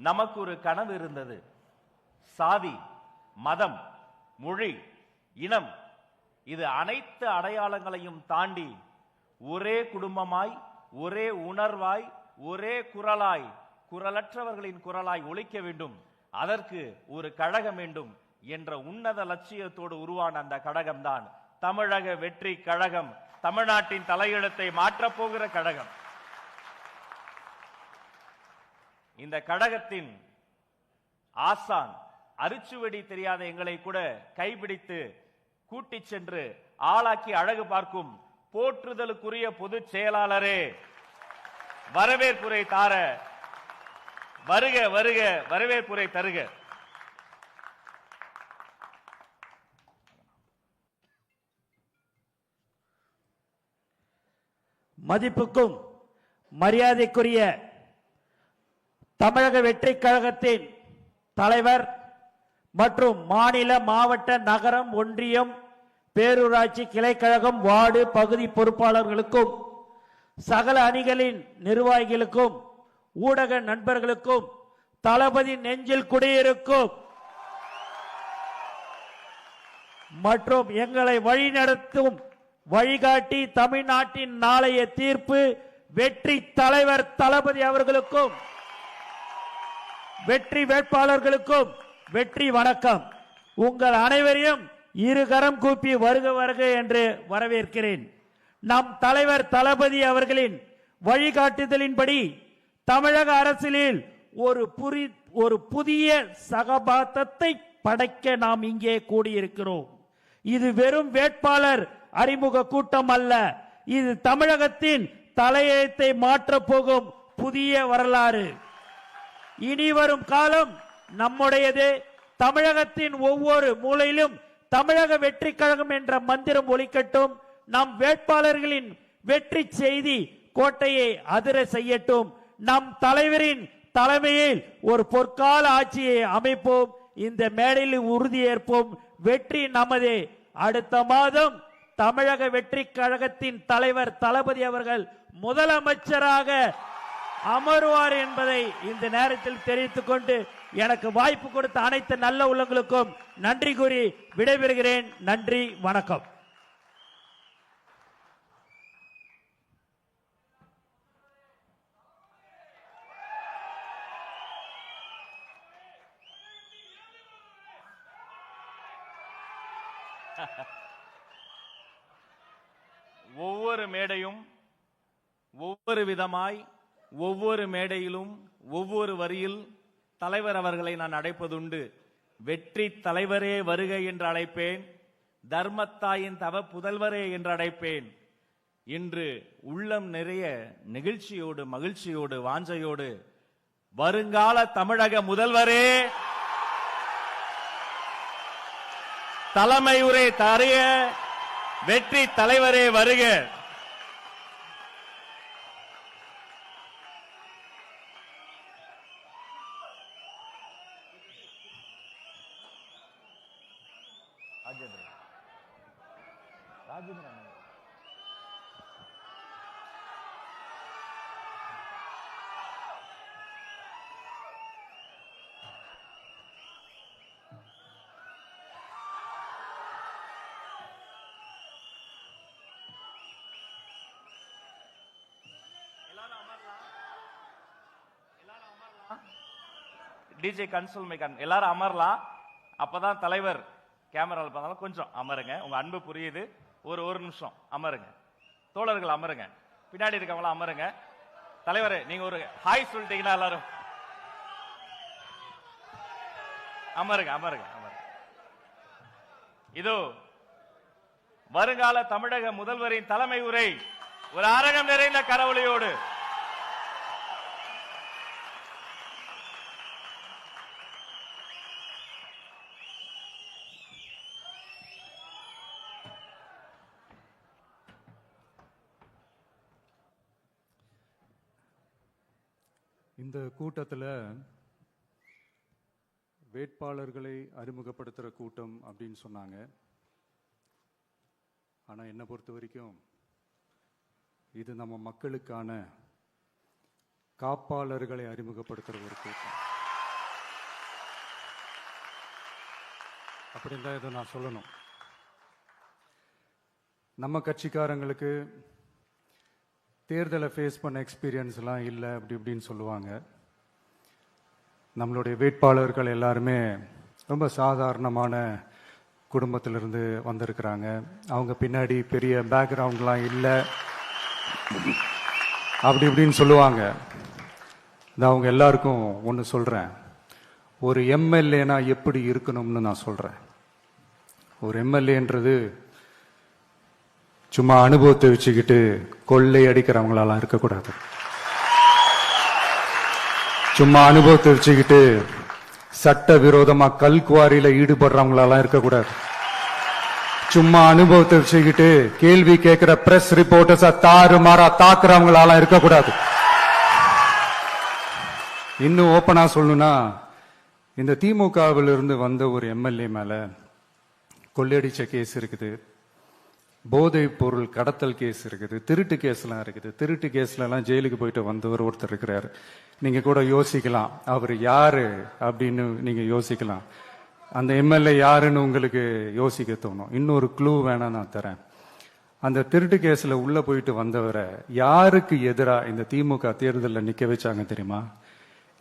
நமக்கு ஒரு கனவு இருந்தது. சாதி, மதம், மொழி, இனம் இது அனைத்து அடையாளங்களையும் தாண்டி ஒரே குடும்பமாய், ஒரே உணர்வாய், ஒரே குரலாய், குரலற்றவர்களின் குரலாய் ஒலிக்க வேண்டும். அதற்கு ஒரு கழகம் வேண்டும் என்ற உன்னத லட்சியத்தோடு உருவான அந்த கழகம்தான் தமிழக வெற்றி கழகம். தமிழ்நாட்டின் தலையெழுத்தை மாற்றப் போகிற கழகம். இந்த கழகத்தின் ஆசான் அரிச்சுவடி தெரியாத எங்களை கூட கைபிடித்து கூட்டிச் சென்று ஆளாக்கி அழகு பார்க்கும் போற்றுதலுக்குரிய பொதுச் செயலாளரே, வரவேற்புரை தார வருக வருக, வரவேற்புரை தருக. மதிப்புக்கும் மரியாதைக்குரிய தமிழக வெற்றி கழகத்தின் தலைவர் மற்றும் மாநில, மாவட்ட, நகரம், ஒன்றியம், பேரூராட்சி, கிளைக்கழகம், வார்டு, பகுதி பொறுப்பாளர்களுக்கும், சகல அணிகளின் நிர்வாகிகளுக்கும், ஊடக நண்பர்களுக்கும், தளபதி நெஞ்சில் குடியிருக்கும் மற்றும் எங்களை வழிநடத்தும் வழிகாட்டி தமிழ்நாட்டின் நாளைய தீர்ப்பு வெற்றி தலைவர் தளபதி அவர்களுக்கும், வெற்றி வேட்பாளர்களுக்கும் வெற்றி வணக்கம். உங்கள் அனைவரையும் இருகரம் கூப்பி வருக வருக என்று வரவேற்கிறேன். நம் தலைவர் தளபதி அவர்களின் வழிகாட்டுதலின்படி தமிழக அரசியலில் ஒரு புதிய சகபாதத்தை படைக்க நாம் இங்கே கூடியிருக்கிறோம். இது வெறும் வேட்பாளர் அறிமுக கூட்டம் அல்ல. இது தமிழகத்தின் தலையெழுத்தை மாற்றப் போகும் புதிய வரலாறு. இனி வரும் காலம் நம்முடையது. தமிழகத்தின் ஒவ்வொரு மூலையிலும் தமிழக வெற்றி கழகம் என்ற மந்திரம் ஒலிக்கட்டும். நம் வேட்பாளர்களின் வெற்றி செய்தி கோட்டையை அதிர செய்யட்டும். நம் தலைவரின் தலைமையில் ஒரு பொற்கால ஆட்சியை அமைப்போம். இந்த மேடையில் உறுதியேற்போம். வெற்றி நமதே. அடுத்த மாதம் தமிழக வெற்றி கழகத்தின் தலைவர் தளபதி அவர்கள் முதலமைச்சராக அமருவார் என்பதை இந்த நேரத்தில் தெரிவித்துக் கொண்டு எனக்கு வாய்ப்பு கொடுத்த அனைத்து நல்ல உள்ளங்களுக்கும் நன்றி கூறி விடைபெறுகிறேன். நன்றி, வணக்கம். ஒவ்வொரு மேடையும் ஒவ்வொரு விதமாய், ஒவ்வொரு மேடையிலும் ஒவ்வொரு வரியில் தலைவர் அவர்களை நான் அழைப்பதுண்டு. வெற்றி தலைவரே வருக என்று அழைப்பேன். தர்மத்தாயின் தவ புதல்வரே என்று அழைப்பேன். இன்று உள்ளம் நிறைய நெகிழ்ச்சியோடு, மகிழ்ச்சியோடு, வாஞ்சையோடு வருங்கால தமிழக முதல்வரே, தலைமை உரை தருக, வெற்றி தலைவரே வருக. ராஜேந்திரன் டிஜே கன்சோல் மேக்கன் எல்லாரும் அமரலாம். அப்பதான் தலைவர் கேமராவில் பார்த்தாலும் கொஞ்சம் அமருங்க. உங்க அன்பு புரியுது. ஒரு நிமிஷம் அமருங்க. தோழர்கள் அமருங்க. பின்னாடி இருக்கவங்களாம் அமருங்க. தலைவர் நீங்க ஒரு ஹாய் சொல்லிட்டீங்கன்னா எல்லாரும் அமருங்க அமருங்க அமருங்க. இதோ வருங்கால தமிழக முதல்வரின் தலைமை உரை ஒரு அரங்கம் நிறைந்த கரவொலியோடு இந்த கூட்டத்தில் வேட்பாளர்களை அறிமுகப்படுத்துகிற கூட்டம் அப்படின்னு சொன்னாங்க. ஆனால் என்னை பொறுத்த வரைக்கும் இது நம்ம மக்களுக்கான காப்பாளர்களை அறிமுகப்படுத்துகிற ஒரு கூட்டம். அப்படின்னு தான் இதை நான் சொல்லணும். நம்ம கட்சிக்காரங்களுக்கு தேர்தலை ஃபேஸ் பண்ண எக்ஸ்பீரியன்ஸ்லாம் இல்லை அப்படி இப்படின்னு சொல்லுவாங்க. நம்மளுடைய வேட்பாளர்கள் எல்லாருமே ரொம்ப சாதாரணமான குடும்பத்திலிருந்து வந்திருக்கிறாங்க. அவங்க பின்னாடி பெரிய பேக்ரவுண்ட்லாம் இல்லை அப்படி இப்படின்னு சொல்லுவாங்க. நான் அவங்க எல்லாருக்கும் ஒன்று சொல்கிறேன். ஒரு எம்எல்ஏனா எப்படி இருக்கணும்னு நான் சொல்கிறேன். ஒரு எம்எல்ஏன்றது சும்மா அனுபவத்தை வச்சுக்கிட்டு கொள்ளை அடிக்கிறவங்களாலாம் இருக்கக்கூடாது. சும்மா அனுபவத்தை வச்சுக்கிட்டு சட்ட விரோதமா கல்குவாரியில ஈடுபடுறவங்களாலாம் இருக்கக்கூடாது. சும்மா அனுபவத்தை வச்சுக்கிட்டு கேள்வி கேட்கிற பிரஸ் ரிப்போர்ட்டர்ஸா தாறுமாறா தாக்குறவங்களாலாம் இருக்கக்கூடாது. இன்னும் ஓப்பனா சொல்லணும்னா, இந்த திமுகவிலிருந்து வந்த ஒரு எம்எல்ஏ மேல கொள்ளையடிச்ச கேஸ் இருக்குது, போதைப் பொருள் கடத்தல் கேஸ் இருக்குது, திருட்டு கேஸ்லாம் இருக்குது. திருட்டு கேஸ்ல எல்லாம் ஜெயிலுக்கு போயிட்டு வந்தவர் ஒருத்தர் இருக்கிறாரு. நீங்க கூட யோசிக்கலாம் அவர் யாரு அப்படின்னு. நீங்க யோசிக்கலாம் அந்த எம்எல்ஏ யாருன்னு உங்களுக்கு யோசிக்க தோணும். இன்னொரு க்ளூ வேணா நான் தரேன். அந்த திருட்டு கேஸ்ல உள்ள போயிட்டு வந்தவரை யாருக்கு எதிரா இந்த திமுக தேர்தலில் நிக்க வச்சாங்க தெரியுமா?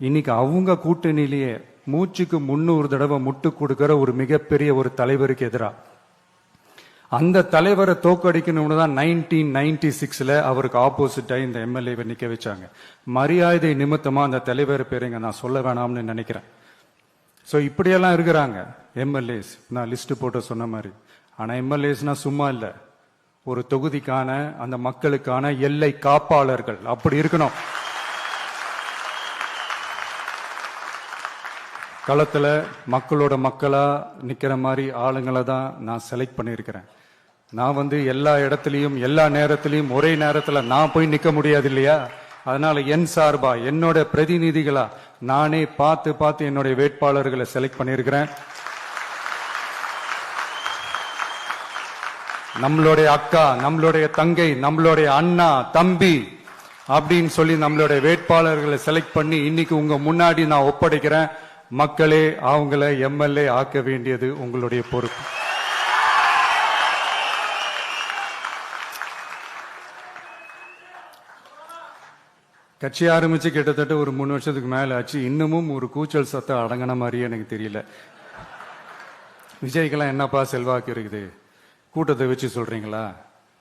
இன்னைக்கு அவங்க கூட்டணியிலேயே மூச்சுக்கு 300 தடவை முட்டு கொடுக்கிற ஒரு மிகப்பெரிய ஒரு தலைவருக்கு எதிரா. அந்த தலைவரை தோக்கடிக்கணும்னு தான் 1996 அவருக்கு ஆப்போசிட்டா இந்த எம்எல்ஏவை நிக்க வச்சாங்க. மரியாதை நிமித்தமா அந்த தலைவர் பேருங்க நான் சொல்ல வேணாம்னு நினைக்கிறேன். ஸோ இப்படியெல்லாம் இருக்கிறாங்க எம்எல்ஏஸ். நான் லிஸ்ட் போட்டு சொன்ன மாதிரி. ஆனா எம்எல்ஏஸ்னா சும்மா இல்லை, ஒரு தொகுதிக்கான அந்த மக்களுக்கான எல்லை காப்பாளர்கள். அப்படி இருக்கணும். களத்துல மக்களோட மக்களா நிக்கிற மாதிரி ஆளுங்களை தான் நான் செலக்ட் பண்ணியிருக்கிறேன். நான் எல்லா இடத்துலையும் எல்லா நேரத்திலையும் ஒரே நேரத்துல நான் போய் நிக்க முடியாது இல்லையா? அதனால என் சார்பா என்னோட பிரதிநிதிகளா நானே பார்த்து என்னுடைய வேட்பாளர்களை செலக்ட் பண்ணியிருக்கிறேன். நம்மளுடைய அக்கா, நம்மளுடைய தங்கை, நம்மளுடைய அண்ணா, தம்பி அப்படின்னு சொல்லி நம்மளுடைய வேட்பாளர்களை செலக்ட் பண்ணி இன்னைக்கு உங்க முன்னாடி நான் ஒப்படைக்கிறேன். மக்களே, அவங்கள எம்எல்ஏ ஆக்க வேண்டியது உங்களுடைய பொறுப்பு. கட்சி ஆரம்பிச்சு கிட்டத்தட்ட ஒரு 3 வருஷத்துக்கு மேல ஆச்சு. இன்னமும் ஒரு கூச்சல் சத்தம் அடங்கின மாதிரியே எனக்கு தெரியல. விஜய்க்கெல்லாம் என்னப்பா செல்வாக்கு இருக்குது, கூட்டத்தை வச்சு சொல்றீங்களா?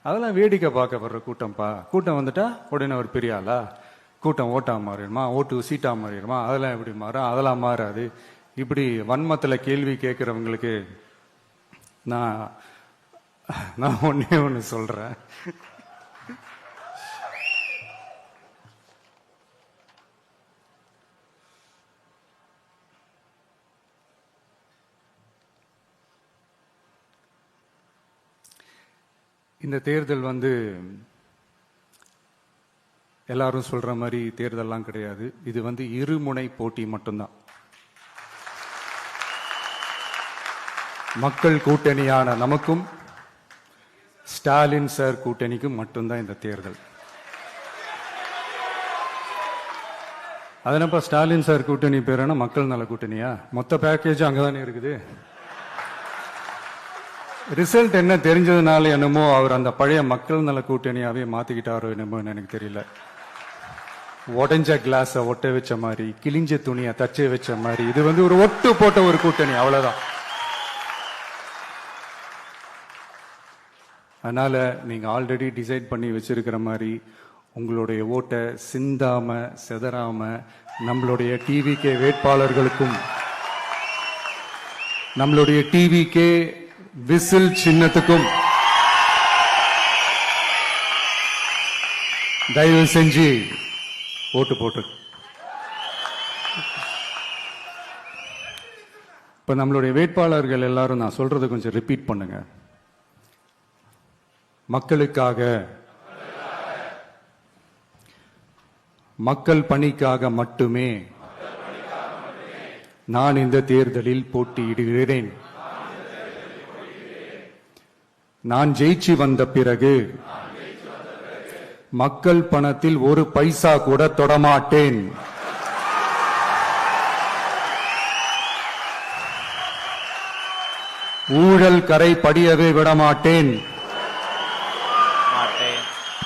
அதெல்லாம் வேடிக்கை பார்க்க வர்ற கூட்டம்ப்பா. கூட்டம் வந்துட்டா உடனே ஒரு பெரிய ஆளா? கூட்டம் ஓட்டா மாறிடுமா, ஓட்டு சீட்டா மாறிடுமா? அதெல்லாம் எப்படி மாறும்? அதெல்லாம் மாறாது. இப்படி வன்மத்துல கேள்வி கேட்கிறவங்களுக்கு நான் ஒன்னே ஒன்னு சொல்றேன். இந்த தேர்தல் எல்லாரும் சொல்ற மாதிரி தேர்தல்லாம் கிடையாது. இது இருமுனை போட்டி மட்டும்தான். மக்கள் கூட்டணியான நமக்கும் ஸ்டாலின் சார் கூட்டணிக்கும் மட்டும்தான் இந்த தேர்தல். அதனப்ப ஸ்டாலின் சார் கூட்டணி பேரான மக்கள் நல கூட்டணியா? மொத்த பேக்கேஜ் அங்கதானே இருக்குது. ரிசல்ட் என்ன தெரிஞ்சதுனால என்னமோ அவர் அந்த பழைய மக்கள் நல கூட்டணியாவே மாத்திக்கிட்டாரோ என்னமோ எனக்கு தெரியல. உடஞ்ச கிளாஸ ஒட்ட வச்ச மாதிரி, கிழிஞ்ச துணியை தச்சை வச்ச மாதிரி, இது ஒரு ஒட்டு போட்ட ஒரு கூட்டணி, அவ்வளவுதான். அதனால நீங்க ஆல்ரெடி டிசைட் பண்ணி வச்சிருக்கிற மாதிரி உங்களுடைய ஓட்டை சிந்தாம செதறாம நம்மளுடைய டிவிகே வேட்பாளர்களுக்கும் நம்மளுடைய டிவிகே விசில் சின்னத்துக்கும் தயவு செஞ்சு ஓட்டு போட்டு. இப்ப நம்மளுடைய வேட்பாளர்கள் எல்லாரும் நான் சொல்றதை கொஞ்சம் ரிப்பீட் பண்ணுங்க. மக்களுக்காக, மக்கள் பணிக்காக மட்டுமே நான் இந்த தேர்தலில் போட்டியிடுகிறேன். நான் ஜெயிச்சு வந்த பிறகு மக்கள் பணத்தில் ஒரு பைசா கூட தொடமாட்டேன். ஊழல் கரை படியவே விடமாட்டேன். மாட்டேன்.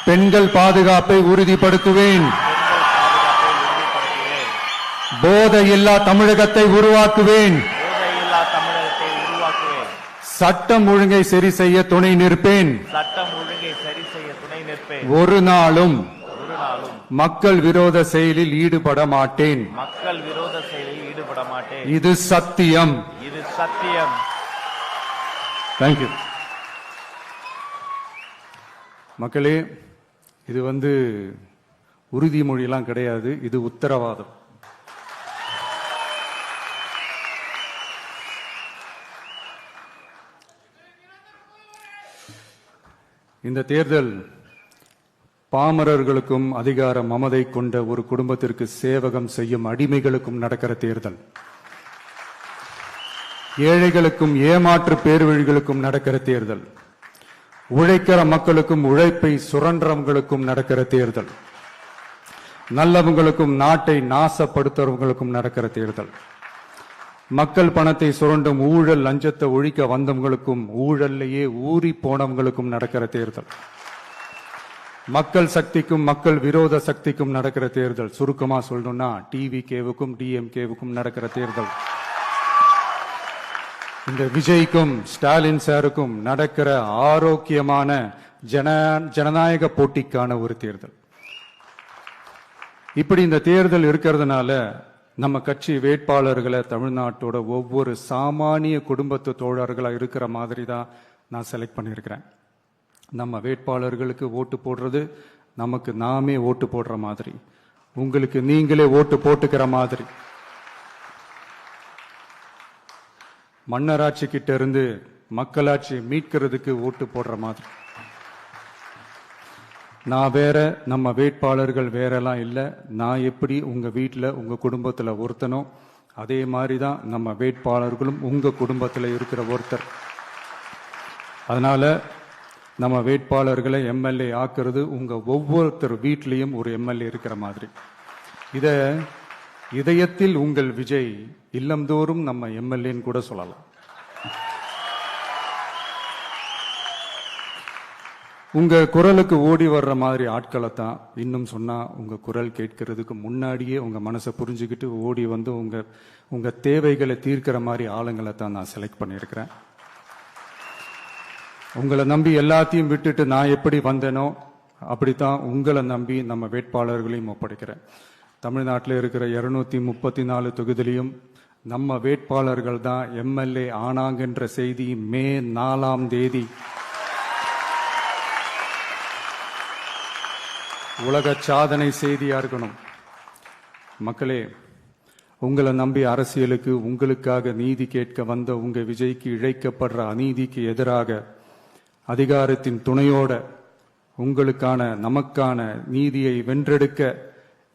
பெண்கள் பாதுகாப்பை உறுதிப்படுத்துவேன். பெண்கள் பாதுகாப்பை உறுதிப்படுத்துவேன். போதையில்லா தமிழகத்தை உருவாக்குவேன். போதையில்லா தமிழகத்தை உருவாக்குவேன். சட்டம் ஒழுங்கை சரி செய்ய துணை நிற்பேன். சட்டம் ஒழுங்கை சரி செய்ய துணை நிற்பேன். ஒரு நாளும் ஒரு நாளும் மக்கள் விரோத செயலில் ஈடுபட மாட்டேன். மக்கள் விரோத செயலில் ஈடுபட மாட்டேன். இது சத்தியம். இது சத்தியம். தேங்க்யூ. மக்களே, இது உறுதிமொழியெல்லாம் கிடையாது, இது உத்தரவாதம். இந்த தேர்தல் பாமரர்களுக்கும் அதிகார மமதை கொண்ட ஒரு குடும்பத்திற்கு சேவகம் செய்யும் அடிமைகளுக்கும் நடக்கிற தேர்தல். ஏழைகளுக்கும் ஏமாற்று பேர்வழிகளுக்கும் நடக்கிற தேர்தல். உழைக்கிற மக்களுக்கும் உழைப்பை சுரண்டவங்களுக்கும் நடக்கிற தேர்தல். நல்லவங்களுக்கும் நாட்டை நாசப்படுத்துறவங்களுக்கும் நடக்கிற தேர்தல். மக்கள் பணத்தை சுரண்டும் ஊழல் லஞ்சத்தை ஒழிக்க வந்தவங்களுக்கும் ஊழல்லையே ஊறி போனவங்களுக்கும் நடக்கிற தேர்தல். மக்கள் சக்திக்கும் மக்கள் விரோத சக்திக்கும் நடக்கிற தேர்தல். சுருக்கமா சொல்லணும்னா டிவிகேவுக்கும் டிஎம்கேவுக்கும் நடக்கிற தேர்தல். இந்த விஜய்க்கும் ஸ்டாலின் சாருக்கும் நடக்கிற ஆரோக்கியமான ஜனநாயக போட்டிக்கான ஒரு தேர்தல். இப்படி இந்த தேர்தல் இருக்கிறதுனால நம்ம கட்சி வேட்பாளர்களை தமிழ்நாட்டோட ஒவ்வொரு சாமானிய குடும்பத்து தோழர்களா இருக்கிற மாதிரி தான் நான் செலக்ட் பண்ணியிருக்கிறேன். நம்ம வேட்பாளர்களுக்கு ஓட்டு போடுறது நமக்கு நாமே ஓட்டு போடுற மாதிரி, உங்களுக்கு நீங்களே ஓட்டு போட்டுக்கிற மாதிரி. மன்னராட்சி கிட்ட இருந்து மக்களாட்சி மீட்கிறதுக்கு ஓட்டு போடுற மாதிரி. நான் வேற, நம்ம வேட்பாளர்கள் வேறெல்லாம் இல்லை. நான் எப்படி உங்க வீட்டில் உங்க குடும்பத்தில் ஒருத்தனோ அதே மாதிரி தான் நம்ம வேட்பாளர்களும் உங்க குடும்பத்தில் இருக்கிற ஒருத்தர். அதனால நம்ம வேட்பாளர்களை எம்எல்ஏ ஆக்குறது உங்க ஒவ்வொருத்தர் வீட்லையும் ஒரு எம்எல்ஏ இருக்கிற மாதிரி. இத இதயத்தில் உங்கள் விஜய் இல்லந்தோறும் நம்ம எம்எல்ஏன்னு கூட சொல்லலாம். உங்க குரலுக்கு ஓடி வர்ற மாதிரி ஆட்களை தான், இன்னும் சொன்னா உங்க குரல் கேட்கறதுக்கு முன்னாடியே உங்க மனசை புரிஞ்சுக்கிட்டு ஓடி வந்து உங்க தேவைகளை தீர்க்கிற மாதிரி ஆளுங்களை தான் நான் செலக்ட் பண்ணியிருக்கிறேன். உங்களை நம்பி எல்லாத்தையும் விட்டுட்டு நான் எப்படி வந்தேனோ அப்படித்தான் உங்களை நம்பி நம்ம வேட்பாளர்களையும் ஒப்படைக்கிறேன். தமிழ்நாட்டில் இருக்கிற 234 தொகுதியிலையும் நம்ம வேட்பாளர்கள் தான் எம்எல்ஏ ஆனாங்கன்ற செய்தி மே 4ஆம் தேதி உலக சாதனை செய்தியா இருக்கணும். மக்களே, உங்களை நம்பி அரசியலுக்கு உங்களுக்காக நீதி கேட்க வந்த உங்க விஜய்க்கு இழைக்கப்படுற அநீதிக்கு எதிராக அதிகாரத்தின் துணையோட உங்களுக்கான நமக்கான நீதியை வென்றெடுக்க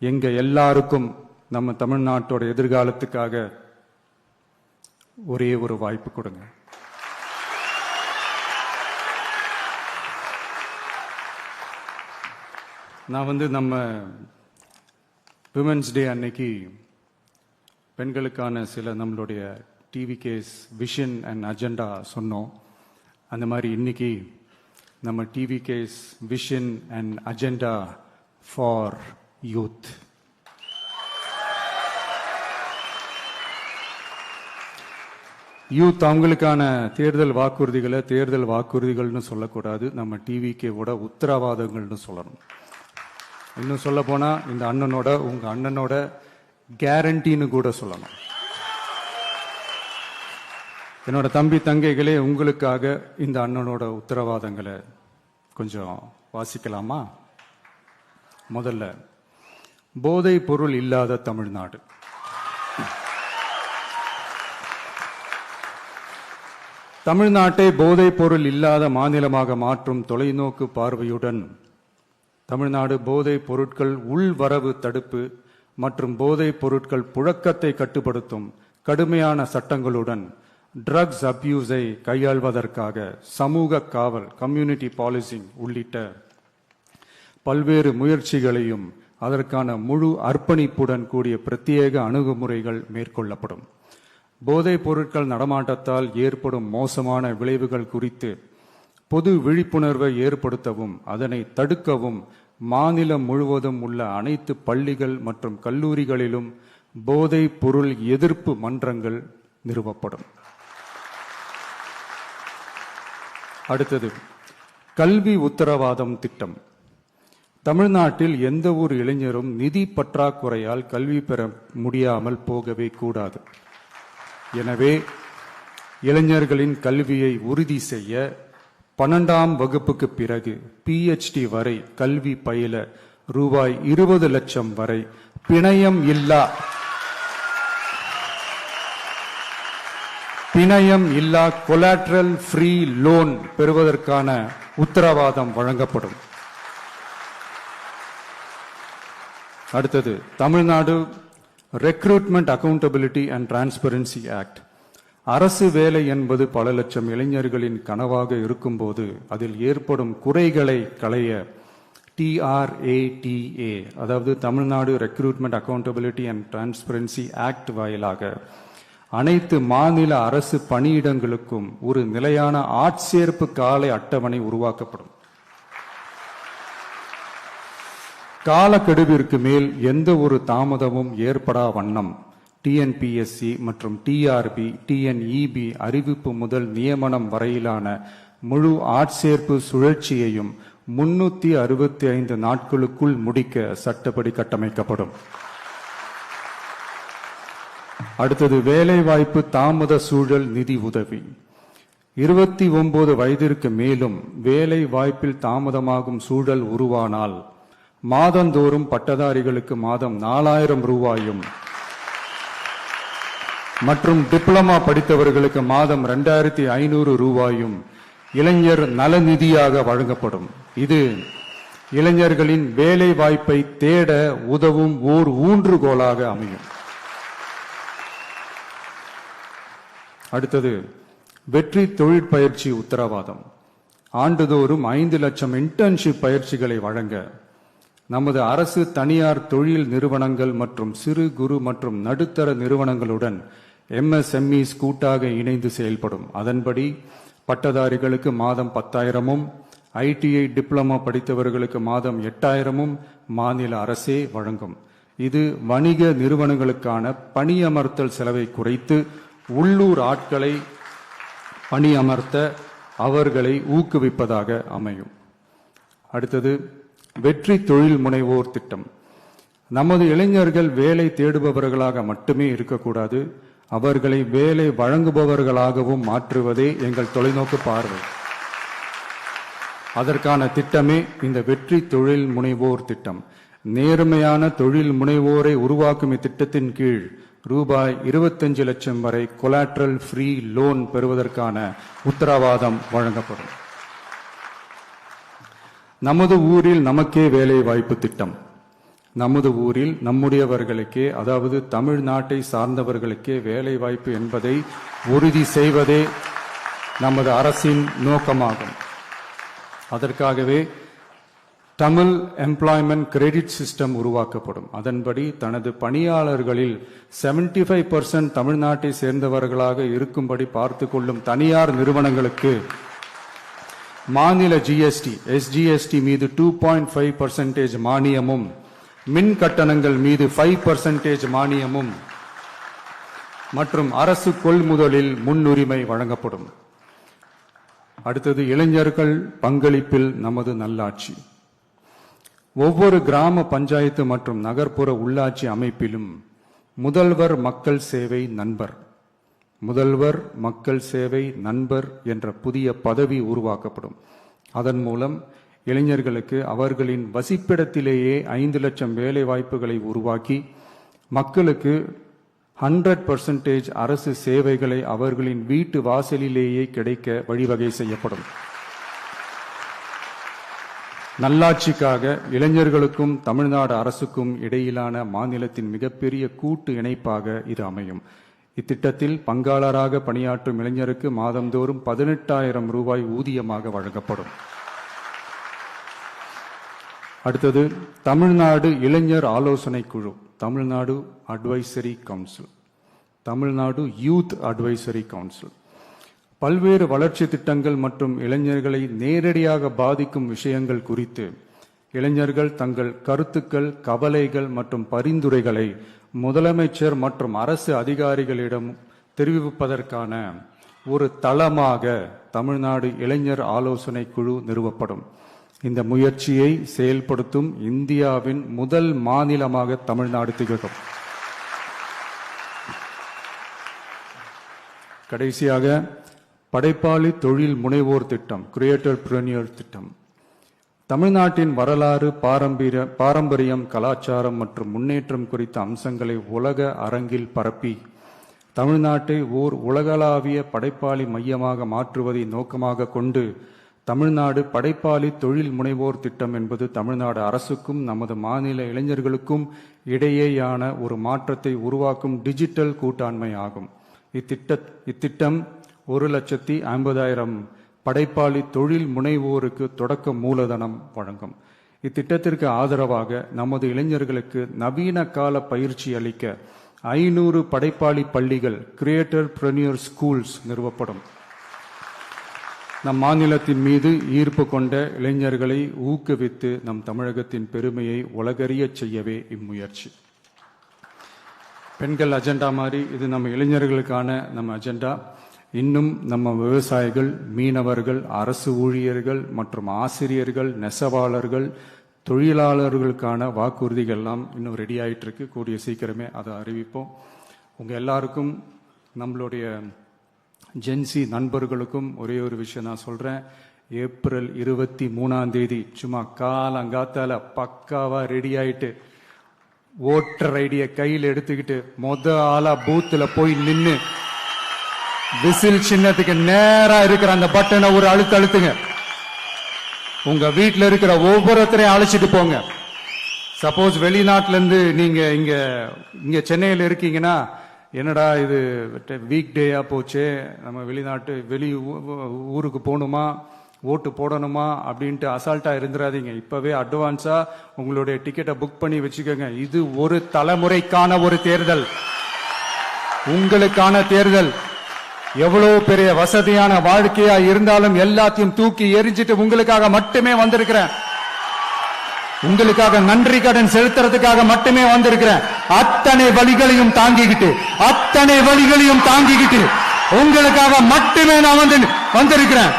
எங்க எல்லாருக்கும் நம்ம தமிழ்நாட்டோட எதிர்காலத்துக்காக ஒரே ஒரு வாய்ப்பு கொடுங்க. நான் நம்ம விமென்ஸ் டே அன்னைக்கு பெண்களுக்கான சில நம்மளுடைய டிவிகேஸ் விஷன் அண்ட் அஜெண்டா சொன்னோம். அந்த மாதிரி இன்னைக்கு நம்ம TVK's vision and agenda for youth. Youth அவங்களுக்கான தேர்தல் வாக்குறுதிகள்னு சொல்லக்கூடாது, நம்ம டிவிகேவோட உத்தரவாதங்கள்னு சொல்லணும். இன்னும் சொல்ல போனா இந்த அண்ணனோட உங்க அண்ணனோட கேரண்டின்னு கூட சொல்லணும். என்னோட தம்பி தங்கைகளே, உங்களுக்காக இந்த அண்ணனோட உத்தரவாதங்களை கொஞ்சம் வாசிக்கலாமா? முதல்ல, போதைப் பொருள் இல்லாத தமிழ்நாடு. தமிழ்நாட்டை போதைப் பொருள் இல்லாத மாநிலமாக மாற்றும் தொலைநோக்கு பார்வையுடன் தமிழ்நாடு போதைப் பொருட்கள் உள்வரவு தடுப்பு மற்றும் போதைப் பொருட்கள் புழக்கத்தை கட்டுப்படுத்தும் கடுமையான சட்டங்களுடன் ட்ரக்ஸ் அபியூஸை கையாள்வதற்காக சமூக காவல் கம்யூனிட்டி பாலிசிங் உள்ளிட்ட பல்வேறு முயற்சிகளையும் அதற்கான முழு அர்ப்பணிப்புடன் கூடிய பிரத்யேக அணுகுமுறைகள் மேற்கொள்ளப்படும். போதைப் பொருட்கள் நடமாட்டத்தால் ஏற்படும் மோசமான விளைவுகள் குறித்து பொது விழிப்புணர்வை ஏற்படுத்தவும் அதனை தடுக்கவும் மாநிலம் முழுவதும் உள்ள அனைத்து பள்ளிகள் மற்றும் கல்லூரிகளிலும் போதைப் பொருள் எதிர்ப்பு மன்றங்கள் நிறுவப்படும். அடுத்தது கல்வி உத்தரவாதம் திட்டம். தமிழ்நாட்டில் எந்த ஒரு இளைஞரும் நிதி பற்றாக்குறையால் கல்வி பெற முடியாமல் போகவே கூடாது. எனவே இளைஞர்களின் கல்வியை உறுதி செய்ய 12ஆம் வகுப்புக்கு பிறகு PhD வரை கல்வி பயில ரூபாய் 20 லட்சம் வரை பிணையம் இல்லா கொலாட்ரல் ஃப்ரீ லோன் பெறுவதற்கான உத்தரவாதம் வழங்கப்படும். அடுத்தது Tamil Nadu recruitment accountability and transparency act. அரசு வேலை என்பது பல லட்சம் இளைஞர்களின் கனவாக இருக்கும்போது அதில் ஏற்படும் குறைகளை களைய TRATA, அதாவது Tamil Nadu recruitment accountability and transparency act வாயிலாக அனைத்து மாநில அரசு பணியிடங்களுக்கும் ஒரு நிலையான ஆட்சேர்ப்பு கால அட்டவணை உருவாக்கப்படும். காலக்கெடுவிற்கு மேல் எந்த ஒரு தாமதமும் ஏற்படா வண்ணம் TNPSC மற்றும் TRB, TNEB அறிவிப்பு முதல் நியமனம் வரையிலான முழு ஆட்சேர்ப்பு சுழற்சியையும் 365 நாட்களுக்குள் முடிக்க சட்டப்படி கட்டமைக்கப்படும். அடுத்தது வேலைவாய்ப்பு தாமத சூழல் நிதி உதவி. 29 வயதிற்கு மேலும் வேலை வாய்ப்பில் தாமதமாகும் சூழல் உருவானால் மாதந்தோறும் பட்டதாரிகளுக்கு மாதம் 4000 ரூபாயும் மற்றும் டிப்ளமா படித்தவர்களுக்கு மாதம் 2500 ரூபாயும் இளைஞர் நலநிதியாக வழங்கப்படும். இது இளைஞர்களின் வேலை வாய்ப்பை தேட உதவும் ஓர் ஊன்றுகோலாக அமையும். அடுத்தது வெற்றி தொழிற்பயிற்சி உத்தரவாதம். ஆண்டுதோறும் 5 லட்சம் இன்டர்ன்ஷிப் பயிற்சிகளை வழங்க நமது அரசு தனியார் தொழில் நிறுவனங்கள் மற்றும் சிறு குறு மற்றும் நடுத்தர நிறுவனங்களுடன் MSMEs கூட்டாக இணைந்து செயல்படும். அதன்படி பட்டதாரிகளுக்கு மாதம் 10,000-உம் ITI டிப்ளமா படித்தவர்களுக்கு மாதம் 8,000-உம் மாநில அரசே வழங்கும். இது வணிக நிறுவனங்களுக்கான பணியமர்த்தல் செலவை குறைத்து உள்ளூர் ஆட்களை பணியமர்த்த அவர்களை ஊக்குவிப்பதாக அமையும். அடுத்தது வெற்றி தொழில் முனைவோர் திட்டம். நமது இளைஞர்கள் வேலை தேடுபவர்களாக மட்டுமே இருக்கக்கூடாது, அவர்களை வேலை வழங்குபவர்களாகவும் மாற்றுவதே எங்கள் தொலைநோக்கு பார்வை. அதற்கான திட்டமே இந்த வெற்றி தொழில் முனைவோர் திட்டம். நேர்மையான தொழில் முனைவோரை உருவாக்கும் இத்திட்டத்தின் கீழ் ரூபாய் 25 லட்சம் வரை கொலாட்ரல் ஃப்ரீ லோன் பெறுவதற்கான உத்தரவாதம் வழங்கப்படும். நமது ஊரில் நமக்கே வேலை வாய்ப்பு திட்டம். நமது ஊரில் நம்முடையவர்களுக்கே, அதாவது தமிழ்நாட்டை சார்ந்தவர்களுக்கே வேலை வாய்ப்பு என்பதை உறுதி செய்வதே நமது அரசின் நோக்கமாகும். அதற்காகவே தமிழ் எம்ப்ளாய்மெண்ட் கிரெடிட் சிஸ்டம் உருவாக்கப்படும். அதன்படி தனது பணியாளர்களில் 75% தமிழ்நாட்டை சேர்ந்தவர்களாக இருக்கும்படி பார்த்து கொள்ளும் தனியார் நிறுவனங்களுக்கு மாநில GST, SGST மீது 2.5% மானியமும், மின் கட்டணங்கள் மீது 5% மானியமும் மற்றும் அரசு கொள்முதலில் முன்னுரிமை வழங்கப்படும். அடுத்தது இளைஞர்கள் பங்களிப்பில் நமது நல்லாட்சி. ஒவ்வொரு கிராம பஞ்சாயத்து மற்றும் நகர்ப்புற உள்ளாட்சி அமைப்பிலும் முதல்வர் மக்கள் சேவை நண்பர், முதல்வர் மக்கள் சேவை நண்பர் என்ற புதிய பதவி உருவாக்கப்படும். அதன் மூலம் இளைஞர்களுக்கு அவர்களின் வசிப்பிடத்திலேயே 5 லட்சம் வேலை வாய்ப்புகளை உருவாக்கி மக்களுக்கு 100% அரசு சேவைகளை அவர்களின் வீட்டு வாசலிலேயே கிடைக்க வழிவகை செய்யப்படும். நல்லாட்சிக்காக இளைஞர்களுக்கும் தமிழ்நாடு அரசுக்கும் இடையிலான மாநிலத்தின் மிகப்பெரிய கூட்டு இணைப்பாக இது அமையும். இத்திட்டத்தில் பங்காளராக பணியாற்றும் இளைஞருக்கு மாதந்தோறும் 18,000 ரூபாய் ஊதியமாக வழங்கப்படும். அடுத்தது தமிழ்நாடு இளைஞர் ஆலோசனை குழு, Tamil Nadu advisory council. Tamil Nadu youth advisory council. பல்வேறு வளர்ச்சி திட்டங்கள் மற்றும் இளைஞர்களை நேரடியாக பாதிக்கும் விஷயங்கள் குறித்து இளைஞர்கள் தங்கள் கருத்துக்கள், கவலைகள் மற்றும் பரிந்துரைகளை முதலமைச்சர் மற்றும் அரசு அதிகாரிகளிடம் தெரிவிப்பதற்கான ஒரு தளமாக தமிழ்நாடு இளைஞர் ஆலோசனை குழு நிறுவப்படும். இந்த முயற்சியை செயல்படுத்தும் இந்தியாவின் முதல் மாநிலமாக தமிழ்நாடு திகழும். கடைசியாக படைப்பாளி தொழில் முனைவோர் திட்டம், கிரியேட்டர் பிரனியர் திட்டம். தமிழ்நாட்டின் வரலாறு, பாரம்பரியம், கலாச்சாரம் மற்றும் முன்னேற்றம் குறித்த அம்சங்களை உலக அரங்கில் பரப்பி தமிழ்நாட்டை ஓர் உலகளாவிய படைப்பாளி மையமாக மாற்றுவதை நோக்கமாக கொண்டு தமிழ்நாடு படைப்பாளி தொழில் முனைவோர் திட்டம் என்பது தமிழ்நாடு அரசுக்கும் நமது மாநில இளைஞர்களுக்கும் இடையேயான ஒரு மாற்றத்தை உருவாக்கும் டிஜிட்டல் கூட்டாண்மை ஆகும். இத்திட்டம் 1,50,000 படைப்பாளி தொழில் முனைவோருக்கு தொடக்க மூலதனம் வழங்கும். இத்திட்டத்திற்கு ஆதரவாக நமது இளைஞர்களுக்கு நவீன கால பயிற்சி அளிக்க 500 படைப்பாளி பள்ளிகள், கிரியேட்டர் பிரனியர் ஸ்கூல்ஸ் நிறுவப்படும். நம் மாநிலத்தின் மீது ஈர்ப்பு கொண்ட இளைஞர்களை ஊக்குவித்து நம் தமிழகத்தின் பெருமையை உலகறிய செய்யவே இம்முயற்சி. பெண்கள் அஜெண்டா மாதிரி இது நம்ம இளைஞர்களுக்கான நம்ம அஜெண்டா. இன்னும் நம்ம விவசாயிகள், மீனவர்கள், அரசு ஊழியர்கள் மற்றும் ஆசிரியர்கள், நெசவாளர்கள், தொழிலாளர்களுக்கான வாக்குறுதிகள்லாம் இன்னும் ரெடி ஆகிட்டு இருக்கு. கூடிய சீக்கிரமே அதை அறிவிப்போம். உங்கள் எல்லாருக்கும், நம்மளுடைய ஜென்சி நண்பர்களுக்கும் ஒரே ஒரு விஷயம் நான் சொல்கிறேன். ஏப்ரல் 23 சும்மா காலங்காத்தால பக்காவா ரெடி ஆயிட்டு ஓட்டர் ஐடியை கையில் எடுத்துக்கிட்டு ஆளா பூத்தில் போய் நின்று விசில் சின்னத்துக்கு நேரா இருக்கிற அந்த பட்டனை ஒரு அழுத்துங்க. உங்க வீட்டில் இருக்கிற ஒவ்வொருத்தரையும் அழைச்சிட்டு போங்க. சப்போஸ் வெளிநாட்டுல இருந்து நீங்க இங்க சென்னையில் இருக்கீங்கன்னா, என்னடா இது வீக் டேயா போச்சு, நம்ம வெளி ஊருக்கு போகணுமா, ஓட்டு போடணுமா அப்படின்ட்டு அசால்ட்டா இருந்துடாதீங்க. இப்பவே அட்வான்ஸா உங்களுடைய டிக்கெட்டை புக் பண்ணி வச்சுக்கோங்க. இது ஒரு தலைமுறைக்கான ஒரு தேர்தல், உங்களுக்கான தேர்தல். எவ்வளவு பெரிய வசதியான வாழ்க்கையா இருந்தாலும் எல்லாத்தையும் தூக்கி எரிஞ்சிட்டு உங்களுக்காக மட்டுமே வந்திருக்கிறேன். உங்களுக்காக நன்றி கடன் செலுத்துறதுக்காக மட்டுமே வந்திருக்கிறேன். அத்தனை வழிகளையும் தாங்கிக்கிட்டு உங்களுக்காக மட்டுமே நான் வந்திருக்கிறேன்.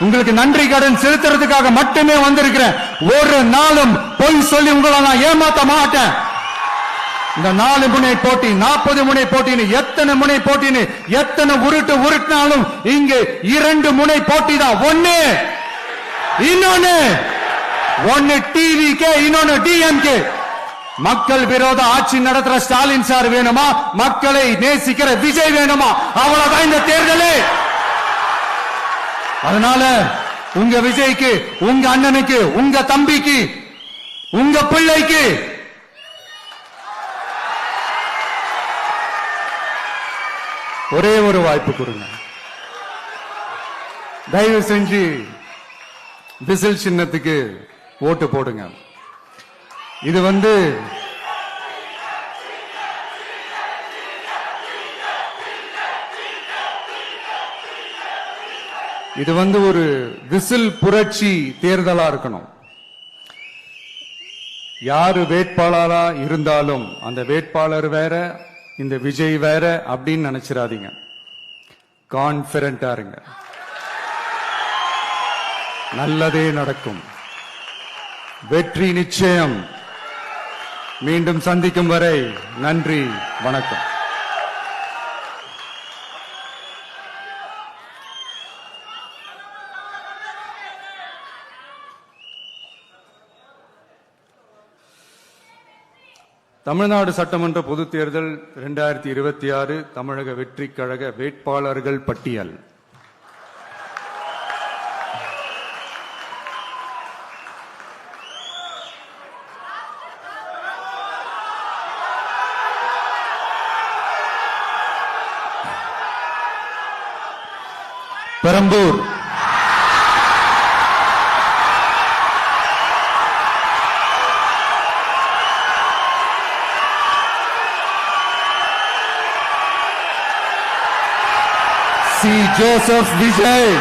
உங்களுக்கு நன்றி கடன் செலுத்துறதுக்காக மட்டுமே வந்திருக்கிறேன். ஒரு நாளும் பொய் சொல்லி உங்களை நான் ஏமாத்த மாட்டேன். இந்த 4 முனை போட்டி, 40 முனை போட்டின்னு எத்தனை முனை போட்டின்னு எத்தனை உருட்டினாலும் இங்கு 2 முனை போட்டி தான். ஒன்னு டிவிகே, இன்னொன்னு டிஎம்கே. மக்கள் விரோத ஆட்சி நடத்துற ஸ்டாலின் சார் வேணுமா, மக்களை நேசிக்கிற விஜய் வேணுமா? அவ்வளவுதான் இந்த தேர்தலே. அதனால உங்க விஜய்க்கு, உங்க அண்ணனுக்கு, உங்க தம்பிக்கு, உங்க பிள்ளைக்கு ஒரே ஒரு வாய்ப்பு கொடுங்க. தயவு செஞ்சு விசில் சின்னத்துக்கு ஓட்டு போடுங்க. இது ஒரு விசில் புரட்சி தேர்தலா இருக்கணும். யாரு வேட்பாளரா இருந்தாலும் அந்த வேட்பாளர் வேற, இந்த விஜய் வேற அப்படின்னு நினைச்சிடாதீங்க. கான்பிடண்டா இருங்க, நல்லதே நடக்கும், வெற்றி நிச்சயம். மீண்டும் சந்திக்கும் வரை நன்றி, வணக்கம். தமிழ்நாடு சட்டமன்ற பொதுத் தேர்தல் 2026 தமிழக வெற்றி கழக வேட்பாளர்கள் பட்டியல். பெரம்பூர், சி ஜோசப் விஜய்,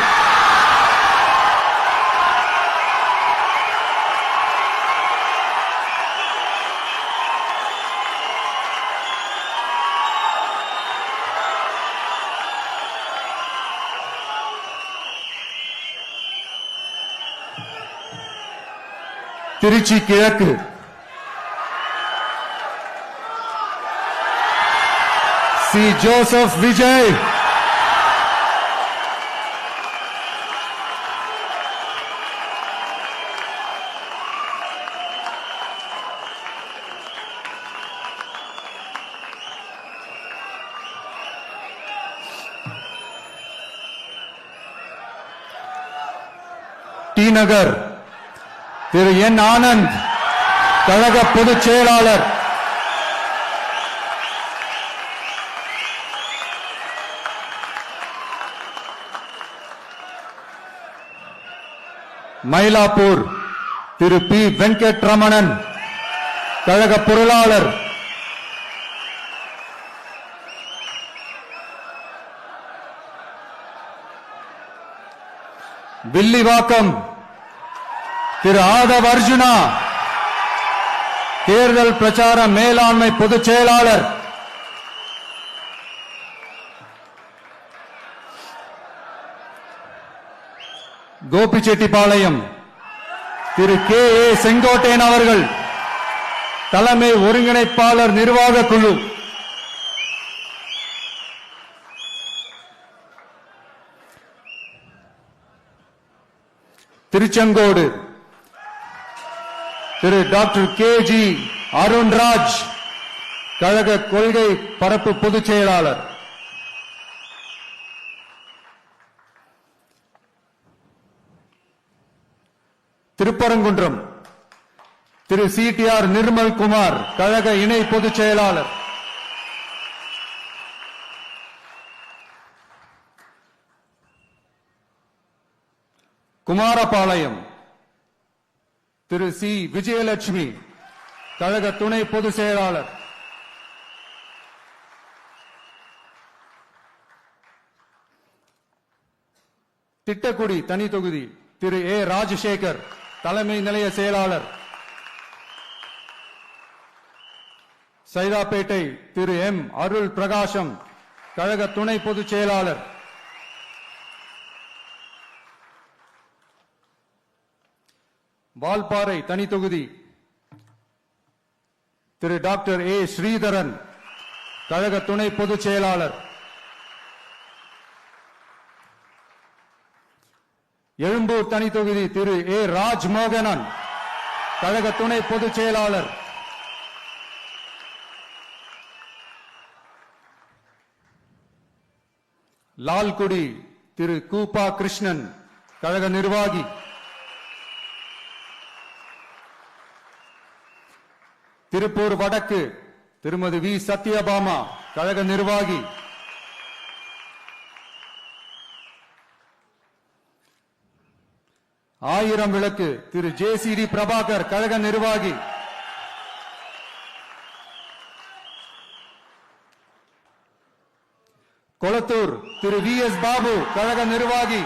திருச்சி கிழக்கு சி ஜோசப் விஜய், டி நகர் திரு என் ஆனந்த், கழக பொதுச் செயலாளர், மயிலாப்பூர் திரு பி வெங்கட்ரமணன், கழக பொருளாளர், வில்லிவாக்கம் திரு ஆதவ் அர்ஜுனா, தேர்தல் பிரச்சார மேலாண்மை பொதுச் செயலாளர், கோபிச்செட்டிப்பாளையம் திரு கே ஏ செங்கோட்டையன் அவர்கள், தலைமை ஒருங்கிணைப்பாளர் நிர்வாக குழு, திருச்செங்கோடு திரு டாக்டர் கே ஜி அருண்ராஜ், கழக கொள்கை பரப்பு பொதுச் செயலாளர், திருப்பரங்குன்றம் திரு சிடிஆர் நிர்மல் குமார், கழக இணை பொதுச் செயலாளர், குமாரபாளையம் திரு சி விஜயலட்சுமி, கழக துணை பொதுச் செயலாளர், திட்டக்குடி தனி தொகுதி திரு ஏ ராஜசேகர், தலைமை நிலைய செயலாளர், சைதாப்பேட்டை திரு எம் அருள் பிரகாசம், கழக துணை பொதுச் செயலாளர், வால்பாறை தனி தொகுதி திரு டாக்டர் ஏ ஸ்ரீதரன், கழக துணை பொதுச் செயலாளர், எழும்பூர் தனி தொகுதி திரு ஏ ராஜ்மோகனன், கழக துணை பொதுச் செயலாளர், லால்குடி திரு கூப்பா கிருஷ்ணன், கழக நிர்வாகி, திருப்பூர் வடக்கு திருமதி வி சத்யபாமா, கழக நிர்வாகி, ஆயிரம் விளக்கு திரு ஜே.சி.டி. பிரபாகர், கழக நிர்வாகி, கொளத்தூர் திரு வி எஸ் பாபு, கழக நிர்வாகி,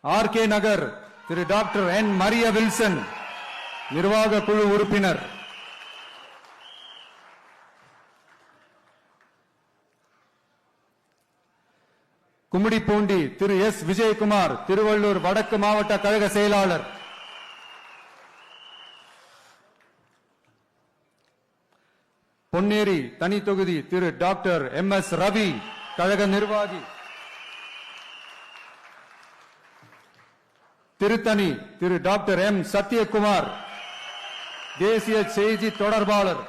ஆர் கே நகர் திரு டாக்டர் என் மரிய வில்சன், நிர்வாக குழு உறுப்பினர், கும்மிடிப்பூண்டி திரு எஸ் விஜயகுமார், திருவள்ளூர் வடக்கு மாவட்ட கழக செயலாளர், பொன்னேரி தனி தொகுதி திரு டாக்டர் எம் எஸ் ரவி, கழக நிர்வாகி, திருத்தணி திரு டாக்டர் எம் சத்யகுமார், தேசிய செய்தி தொடர்பாளர்,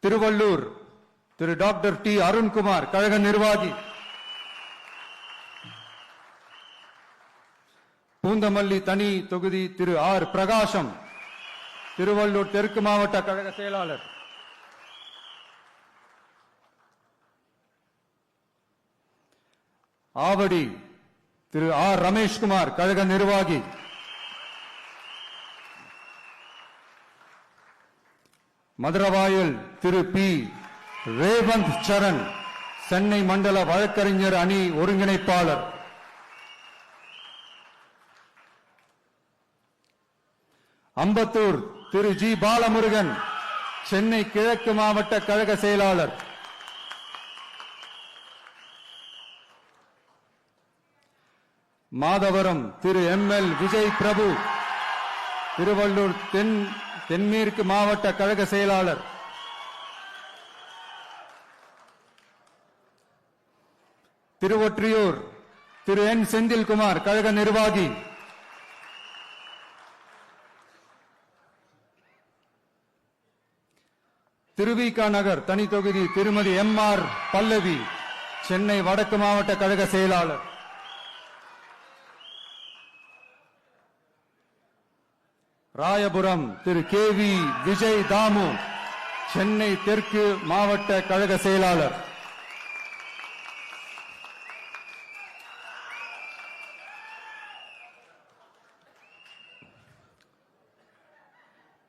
திருவள்ளூர் திரு டாக்டர் டி அருண்குமார், கழக நிர்வாகி, பூந்தமல்லி தனி தொகுதி திரு ஆர் பிரகாசம், திருவள்ளூர் தெற்கு மாவட்ட கழக செயலாளர், ஆவடி திரு ஆர் ரமேஷ்குமார் கழக நிர்வாகி, மதுரவாயல் திரு பி ரேவந்த் சரண் சென்னை மண்டல வழக்கறிஞர் அணி ஒருங்கிணைப்பாளர், அம்பத்தூர் திரு ஜி பாலமுருகன் சென்னை கிழக்கு மாவட்ட கழக செயலாளர், மாதவரம் திரு எம்எல் விஜய் பிரபு திருவள்ளூர் தென்மேற்கு மாவட்ட கழக செயலாளர், திருவொற்றியூர் திரு என் செந்தில்குமார் கழக நிர்வாகி, திருவிக நகர் தனி தொகுதி திருமதி எம் ஆர் பல்லவி சென்னை வடக்கு மாவட்ட கழக செயலாளர், ராயபுரம் திரு கே வி விஜய் தாமு சென்னை தெற்கு மாவட்ட கழக செயலாளர்,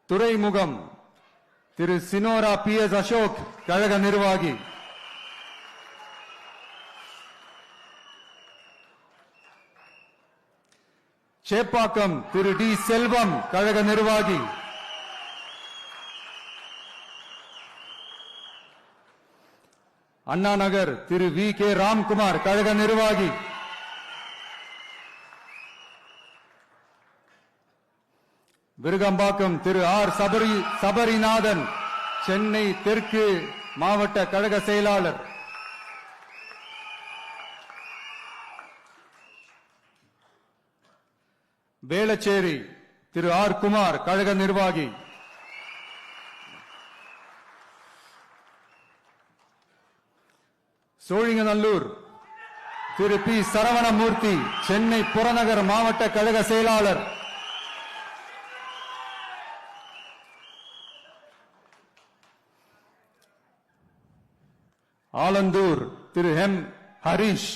துறைமுகம் திரு சினோரா பி எஸ் அசோக் கழக நிர்வாகி, சேப்பாக்கம் திரு டி செல்வம் கழக நிர்வாகி, அண்ணா நகர் திரு வி கே ராம்குமார் கழக நிர்வாகி, விருகம்பாக்கம் திரு ஆர் சபரிநாதன் சென்னை தெற்கு மாவட்ட கழக செயலாளர், வேளச்சேரி திரு ஆர் குமார் கழக நிர்வாகி, சோழிங்கநல்லூர் திரு பி சரவணமூர்த்தி சென்னை புறநகர் மாவட்ட கழக செயலாளர், ஆலந்தூர் திரு எம் ஹரிஷ்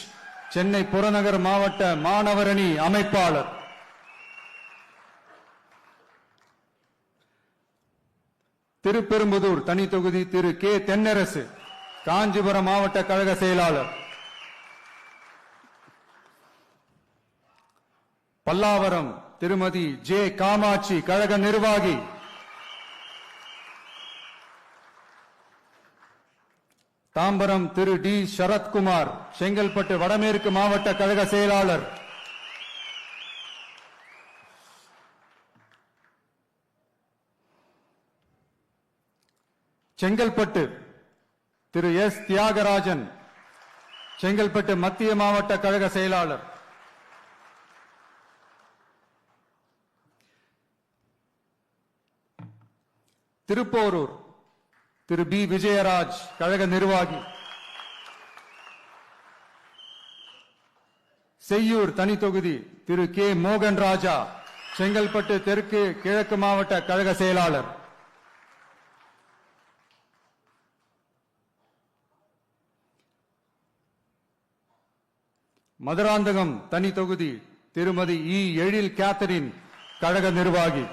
சென்னை புறநகர் மாவட்ட மாணவரணி அமைப்பாளர், திருப்பெரும்புதூர் தனி தொகுதி திரு கே தென்னரசு காஞ்சிபுரம் மாவட்ட கழக செயலாளர், பல்லாவரம் திருமதி ஜே காமாட்சி கழக நிர்வாகி, தாம்பரம் திரு டி சரத்குமார் செங்கல்பட்டு வடமேற்கு மாவட்ட கழக செயலாளர், செங்கல்பட்டு திரு எஸ் தியாகராஜன் செங்கல்பட்டு மத்திய மாவட்ட கழக செயலாளர், திருப்போரூர் திரு பி விஜயராஜ் கழக நிர்வாகி, செய்யூர் தனி தொகுதி திரு கே மோகன் ராஜா செங்கல்பட்டு தெற்கு கிழக்கு மாவட்ட கழக செயலாளர், மதுராந்தகம் தனி தொகுதி திருமதி இ எழில் கேத்தரின் கழக நிர்வாகி,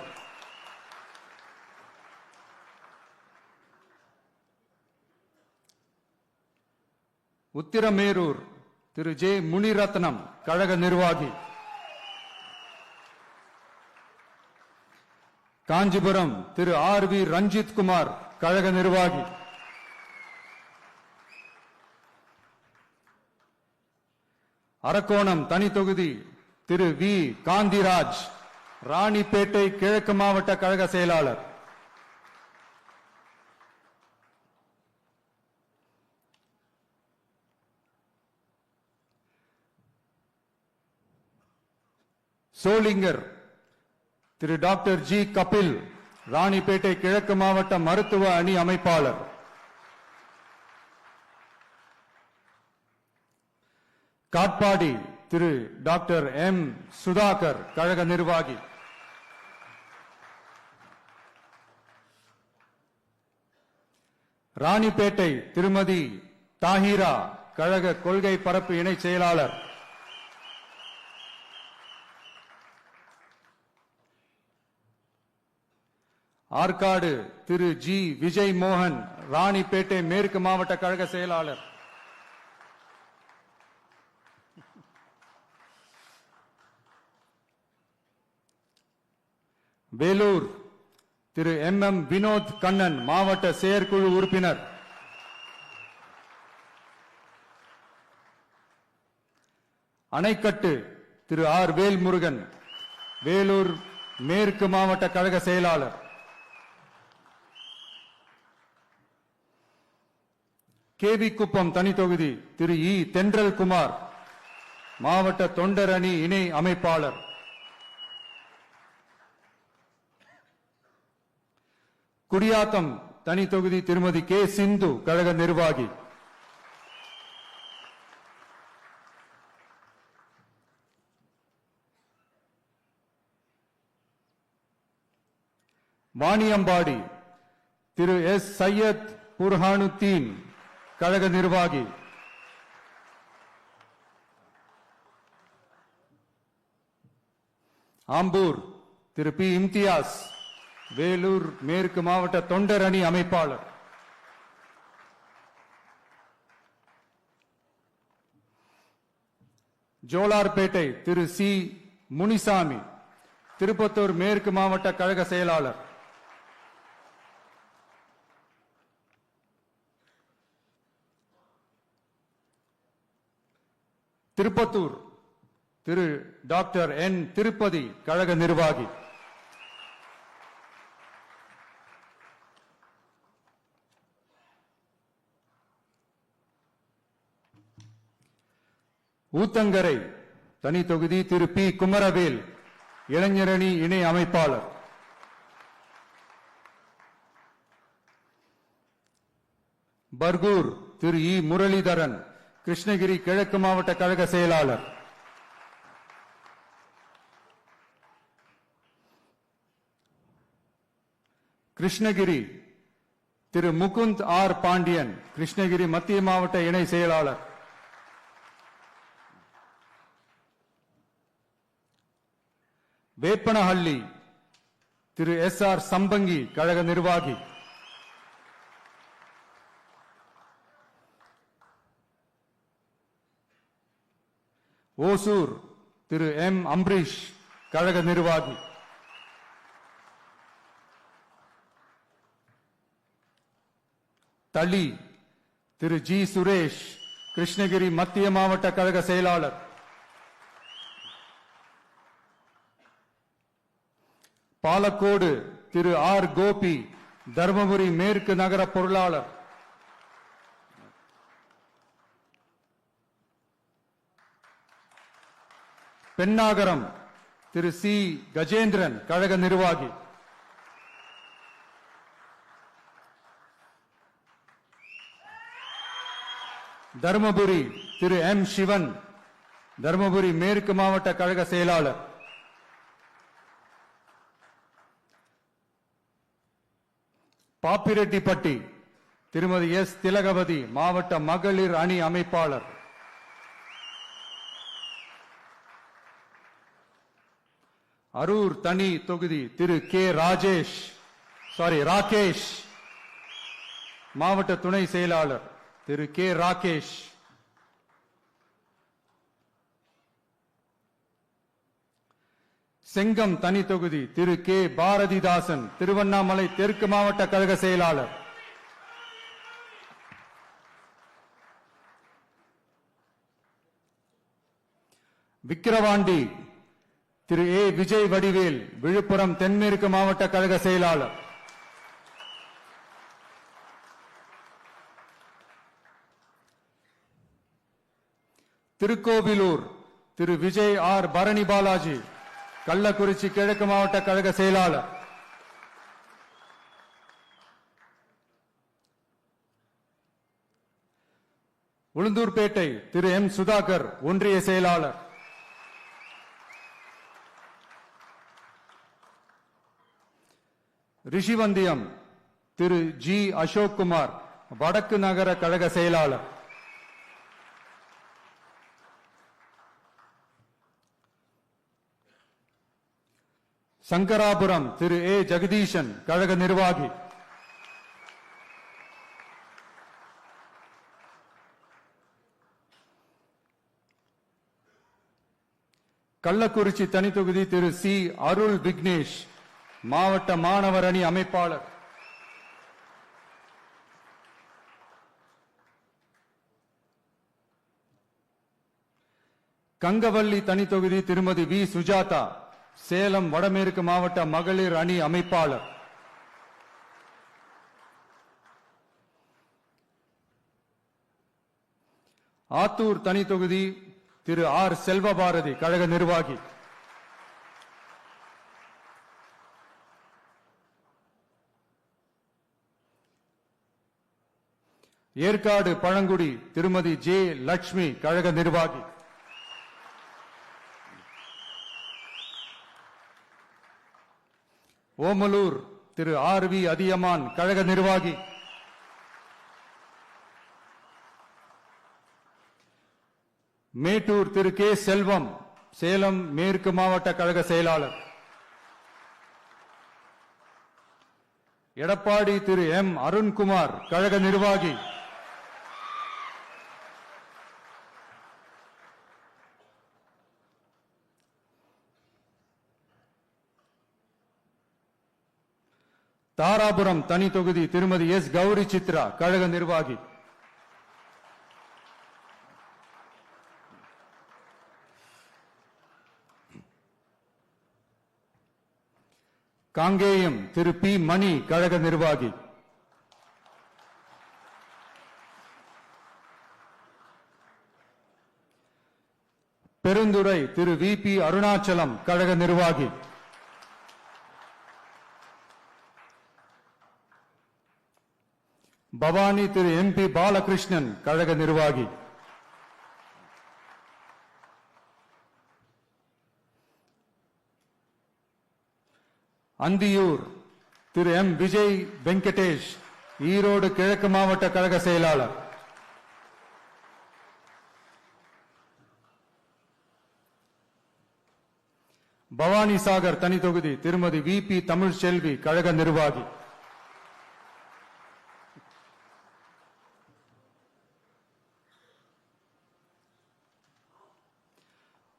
உத்திரமேரூர் திரு ஜே முனிரத்னம் கழக நிர்வாகி, காஞ்சிபுரம் திரு ஆர் வி ரஞ்சித் குமார் கழக நிர்வாகி, அரக்கோணம் தனி தொகுதி திரு வி காந்திராஜ் ராணிப்பேட்டை கிழக்கு மாவட்ட கழக செயலாளர், சோளிங்கர் திரு டாக்டர் ஜி கபில் ராணிப்பேட்டை கிழக்கு மாவட்ட மருத்துவ அணி அமைப்பாளர், காட்பாடி திரு டாக்டர் எம் சுதாகர் கழக நிர்வாகி, ராணிப்பேட்டை திருமதி தாஹிரா கழக கொள்கை பரப்பு இணை செயலாளர், ஆற்காடு திரு ஜி விஜய் மோகன், ராணிப்பேட்டை மேற்கு மாவட்ட கழக செயலாளர். வேலூர் திரு MM வினோத் கண்ணன், மாவட்ட செயற்குழு உறுப்பினர். அணைக்கட்டு திரு ஆர் வேல்முருகன், வேலூர் மேற்கு மாவட்ட கழக செயலாளர். கேவி குப்பம் தனி தொகுதி திரு இ தென்றல் குமார், மாவட்ட தொண்டர் அணி இணை அமைப்பாளர். குடியாத்தம் தனி தொகுதி திருமதி கே சிந்து, கழக நிர்வாகி. வாணியம்பாடி திரு எஸ் சையத் புர்ஹானுத்தீன், கழக நிர்வாகி. ஆம்பூர் திரு பி இம்தியாஸ், வேலூர் மேற்கு மாவட்ட தொண்டர் அணி அமைப்பாளர். ஜோலார்பேட்டை திரு சி முனிசாமி, திருப்பத்தூர் மேற்கு மாவட்ட கழக செயலாளர். திருப்பத்தூர் திரு டாக்டர் என் திருப்பதி, கழக நிர்வாகி. ஊத்தங்கரை தனி தொகுதி திரு பி குமரவேல், இளைஞரணி இணை அமைப்பாளர். பர்கூர் திரு இ முரளிதரன், கிருஷ்ணகிரி கிழக்கு மாவட்ட கழக செயலாளர். கிருஷ்ணகிரி திரு முகுந்த் ஆர் பாண்டியன், கிருஷ்ணகிரி மத்திய மாவட்ட இணை செயலாளர். வேப்பனஹள்ளி திரு SR சம்பங்கி, கழக நிர்வாகி. ஓசூர் திரு M அம்பரீஷ், கழக நிர்வாகி. தளி திரு ஜி சுரேஷ், கிருஷ்ணகிரி மத்திய மாவட்ட கழக செயலாளர். பாலக்கோடு திரு ஆர் கோபி, தர்மபுரி மேற்கு நகர பொருளாளர். பெண்ணாகரம் திரு சி கஜேந்திரன், கழக நிர்வாகி. தர்மபுரி திரு M சிவன், தர்மபுரி மேற்கு மாவட்ட கழக செயலாளர். பாப்பிரெட்டிப்பட்டி திருமதி எஸ் திலகவதி, மாவட்ட மகளிர் அணி அமைப்பாளர். அரூர் தனி தொகுதி திரு கே ராகேஷ், மாவட்ட துணை செயலாளர் திரு கே ராகேஷ். செங்கம் தனி தொகுதி திரு கே பாரதிதாசன், திருவண்ணாமலை தெற்கு மாவட்ட கழக செயலாளர். விக்கிரவாண்டி திரு ஏ விஜய் வடிவேல், விழுப்புரம் தென்மேற்கு மாவட்ட கழக செயலாளர். திருக்கோவிலூர் திரு விஜய் ஆர் பரணி பாலாஜி, கள்ளக்குறிச்சி கிழக்கு மாவட்ட கழக செயலாளர். உளுந்தூர்பேட்டை திரு M சுதாகர், ஒன்றிய செயலாளர். ரிஷிவந்தியம் திரு ஜி அசோக்குமார், வடக்கு நகர கழக செயலாளர். சங்கராபுரம் திரு ஏ ஜெகதீஷன் கழக நிர்வாகி, கள்ளக்குறிச்சி தனித்தொகுதி திரு சி அருள் விக்னேஷ் மாவட்ட மாணவர் அணி அமைப்பாளர், கங்கவல்லி தனித்தொகுதி திருமதி வி சுஜாதா சேலம் வடமேற்கு மாவட்ட மகளிர் அணி அமைப்பாளர், ஆத்தூர் தனித்தொகுதி திரு ஆர் செல்வபாரதி கழக நிர்வாகி, ஏற்காடு பழங்குடி திருமதி ஜே லட்சுமி கழக நிர்வாகி, ஓமலூர் திரு ஆர் வி அதியமான் கழக நிர்வாகி, மேட்டூர் திரு கே செல்வம் சேலம் மேற்கு மாவட்ட கழக செயலாளர், எடப்பாடி திரு எம் அருண்குமார் கழக நிர்வாகி, தாராபுரம் தனி தொகுதி திருமதி எஸ் கௌரி சித்ரா கழக நிர்வாகி, காங்கேயம் திரு பி மணி கழக நிர்வாகி, பெருந்துறை திரு வி பி அருணாச்சலம் கழக நிர்வாகி, பவானி திரு எம் பி பாலகிருஷ்ணன் கழக நிர்வாகி, அந்தியூர் திரு எம் விஜய் வெங்கடேஷ் ஈரோடு கிழக்கு மாவட்ட கழக செயலாளர், பவானி சாகர் தனி தொகுதி திருமதி வி பி தமிழ்ச்செல்வி கழக நிர்வாகி,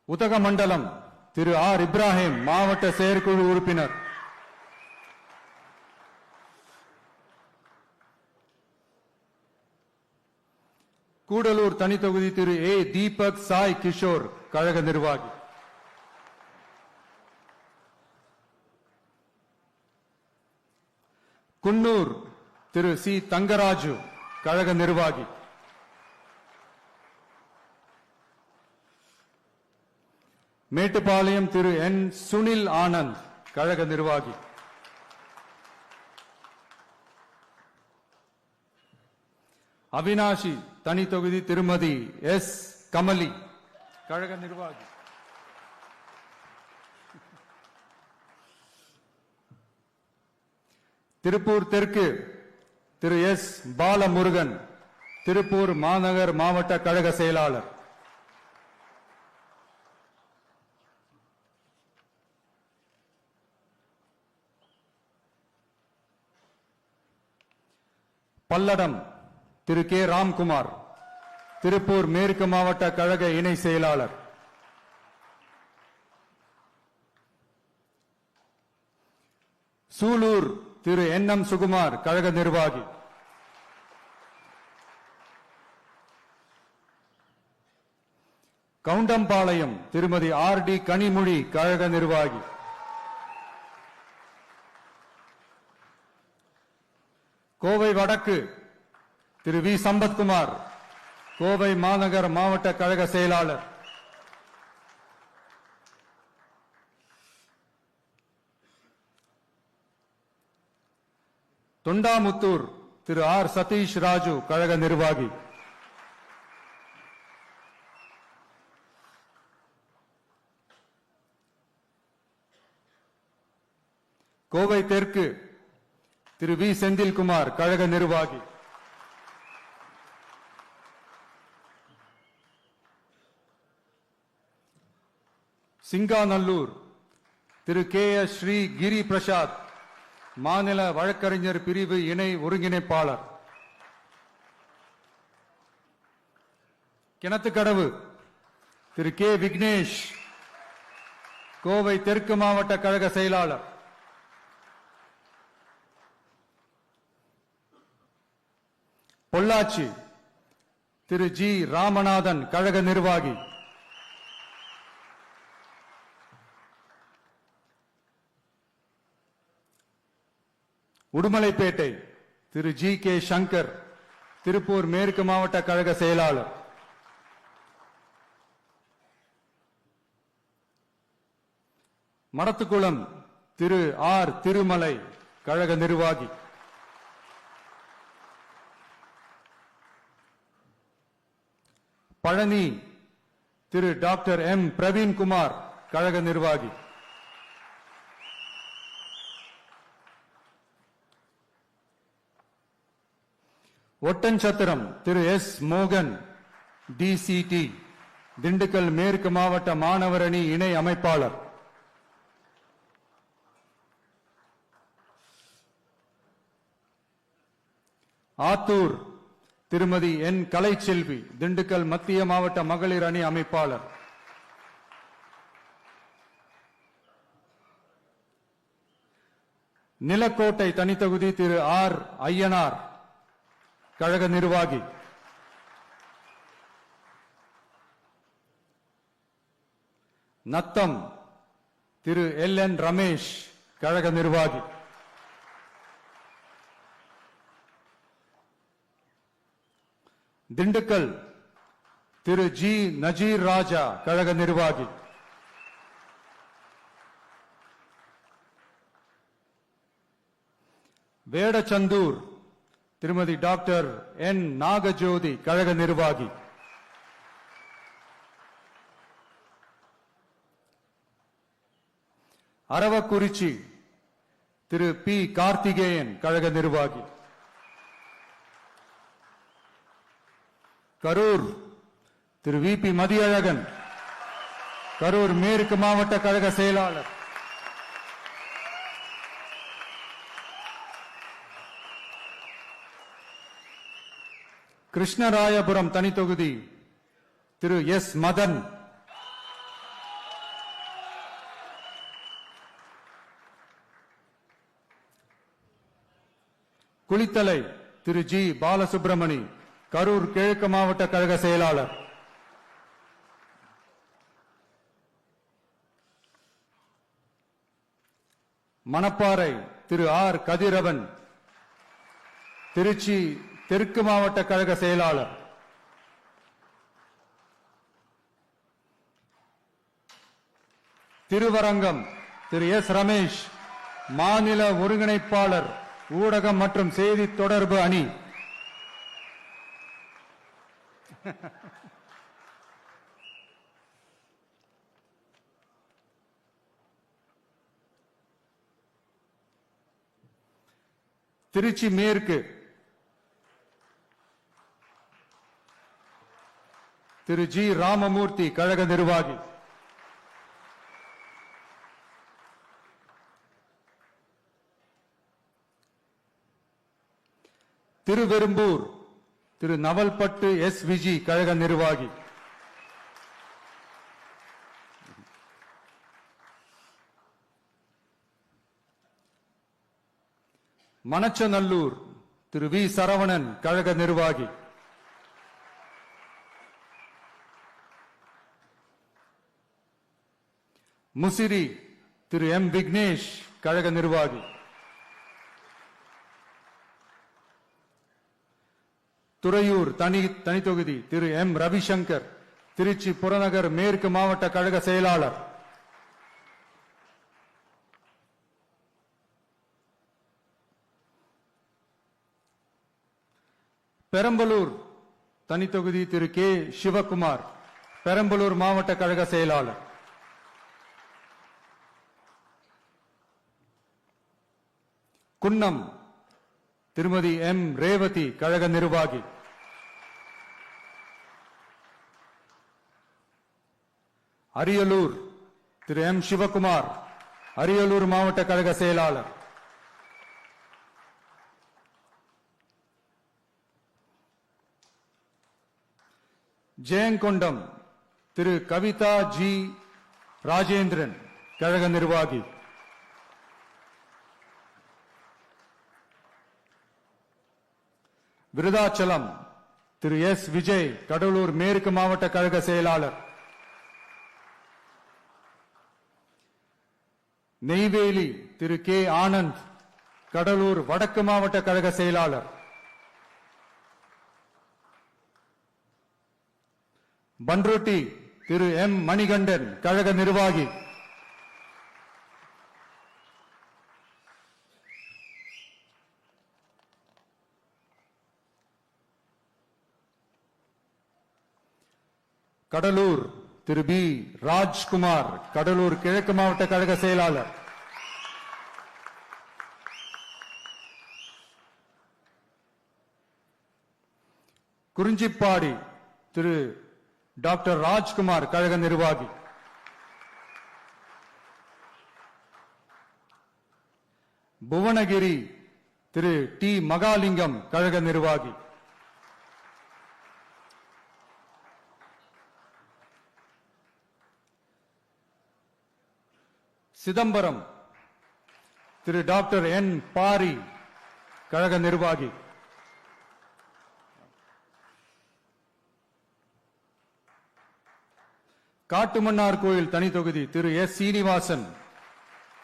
உதகமண்டலம் திரு ஆர் இப்ராஹிம் மாவட்ட செயற்குழு உறுப்பினர், கூடலூர் தனி தொகுதி திரு ஏ தீபக் சாய் கிஷோர் கழக நிர்வாகி, குன்னூர் திரு சி தங்கராஜு கழக நிர்வாகி, மேட்டுப்பாளையம் திரு என் சுனில் ஆனந்த் கழக நிர்வாகி, அவினாஷி தனி தொகுதி திருமதி எஸ் கமலி கழக நிர்வாகி, திருப்பூர் தெற்கு திரு எஸ் பாலமுருகன் திருப்பூர் மாநகர் மாவட்ட கழக செயலாளர், பல்லடம் திரு கே ராம்குமார் திருப்பூர் மேற்கு மாவட்ட கழக இணை செயலாளர், சூலூர் திரு என் எம் சுகுமார் கழக நிர்வாகி, கவுண்டம்பாளையம் திருமதி ஆர் டி கனிமொழி கழக நிர்வாகி, கோவை வடக்கு திரு வி சம்பத்குமார் கோவை மாநகர் மாவட்ட கழக செயலாளர், தொண்டாமுத்தூர் திரு ஆர் சதீஷ் ராஜு கழக நிர்வாகி, கோவை தெற்கு திரு வி செந்தில்குமார் கழக நிர்வாகி, சிங்காநல்லூர் திரு கே எஸ் ஸ்ரீ கிரி பிரசாத், மாநில வழக்கறிஞர் பிரிவு இணை ஒருங்கிணைப்பாளர். கிணத்துக்கடவு திரு கே விக்னேஷ், கோவை தெற்கு மாவட்ட கழக செயலாளர். பொள்ளாச்சி திரு ஜி ராமநாதன், கழக நிர்வாகி. உடுமலைப்பேட்டை திரு ஜி கே சங்கர், திருப்பூர் மேற்கு மாவட்ட கழக செயலாளர். மடத்துக்குளம் திரு ஆர் திருமலை, கழக நிர்வாகி. பழனி திரு டாக்டர் எம் பிரவீன்குமார், கழக நிர்வாகி. ஒட்டன்சத்திரம் திரு எஸ் மோகன், டிசிடி, திண்டுக்கல் மேற்கு மாவட்ட மாணவர் அணி இணை அமைப்பாளர். ஆத்தூர் திருமதி என் கலைச்செல்வி, திண்டுக்கல் மத்திய மாவட்ட மகளிர் அணி அமைப்பாளர். நிலக்கோட்டை தனித்தொகுதி திரு ஆர் ஐயனார், கழக நிர்வாகி. நத்தம் திரு எல் என் ரமேஷ், கழக நிர்வாகி. திண்டுக்கல் திரு ஜி நஜீர் ராஜா, கழக நிர்வாகி. வேடச்சந்தூர் திருமதி டாக்டர் என் நாகஜோதி, கழக நிர்வாகி. அரவக்குறிச்சி திரு பி கார்த்திகேயன், கழக நிர்வாகி. கரூர் திரு வி பி மதியழகன், கரூர் மேற்கு மாவட்ட கழக செயலாளர். கிருஷ்ணராயபுரம் தனித்தொகுதி திரு எஸ் மதன். குளித்தலை திரு ஜி பாலசுப்ரமணி, கரூர் கிழக்கு மாவட்ட கழக செயலாளர். மணப்பாறை திரு ஆர் கதிரவன், திருச்சி தெற்கு மாவட்ட கழக செயலாளர். திருவரங்கம் திரு எஸ் ரமேஷ், மாநில ஒருங்கிணைப்பாளர், ஊடகம் மற்றும் செய்தி தொடர்பு அணி. திருச்சி மேற்கு திரு ஜி ராமமூர்த்தி, கழக நிர்வாகி. திருவெரும்பூர் திரு நவல்பட்டு எஸ் விஜி, கழக நிர்வாகி. மணச்சநல்லூர் திரு வி சரவணன், கழக நிர்வாகி. முசிறி திரு எம் விக்னேஷ், கழக நிர்வாகி. துறையூர் தனித்தொகுதி திரு எம் ரவிசங்கர், திருச்சி புறநகர் மேற்கு மாவட்ட கழக செயலாளர். பெரம்பலூர் தனித்தொகுதி திரு கே சிவகுமார், பெரம்பலூர் மாவட்ட கழக செயலாளர். குன்னம் திருமதி எம் ரேவதி, கழக நிர்வாகி. அரியலூர் திரு எம் சிவகுமார், அரியலூர் மாவட்ட கழக செயலாளர், ஜெயங்கொண்டம் திரு கவிதா ஜி ராஜேந்திரன் கழக நிர்வாகி, விருதாச்சலம் திரு எஸ் விஜய் கடலூர் மேற்கு மாவட்ட கழக செயலாளர், நெய்வேலி திரு கே ஆனந்த் கடலூர் வடக்கு மாவட்ட கழக செயலாளர், பன்ருட்டி திரு எம் மணிகண்டன் கழக நிர்வாகி, கடலூர் திரு பி ராஜ்குமார் கடலூர் கிழக்கு மாவட்ட கழக செயலாளர், குறிஞ்சிப்பாடி திரு டாக்டர் ராஜ்குமார் கழக நிர்வாகி, புவனகிரி திரு டி மகாலிங்கம் கழக நிர்வாகி, சிதம்பரம் திரு டாக்டர் என் பாரி கழக நிர்வாகி, காட்டுமன்னார் கோயில் தனி தொகுதி திரு எஸ் சீனிவாசன்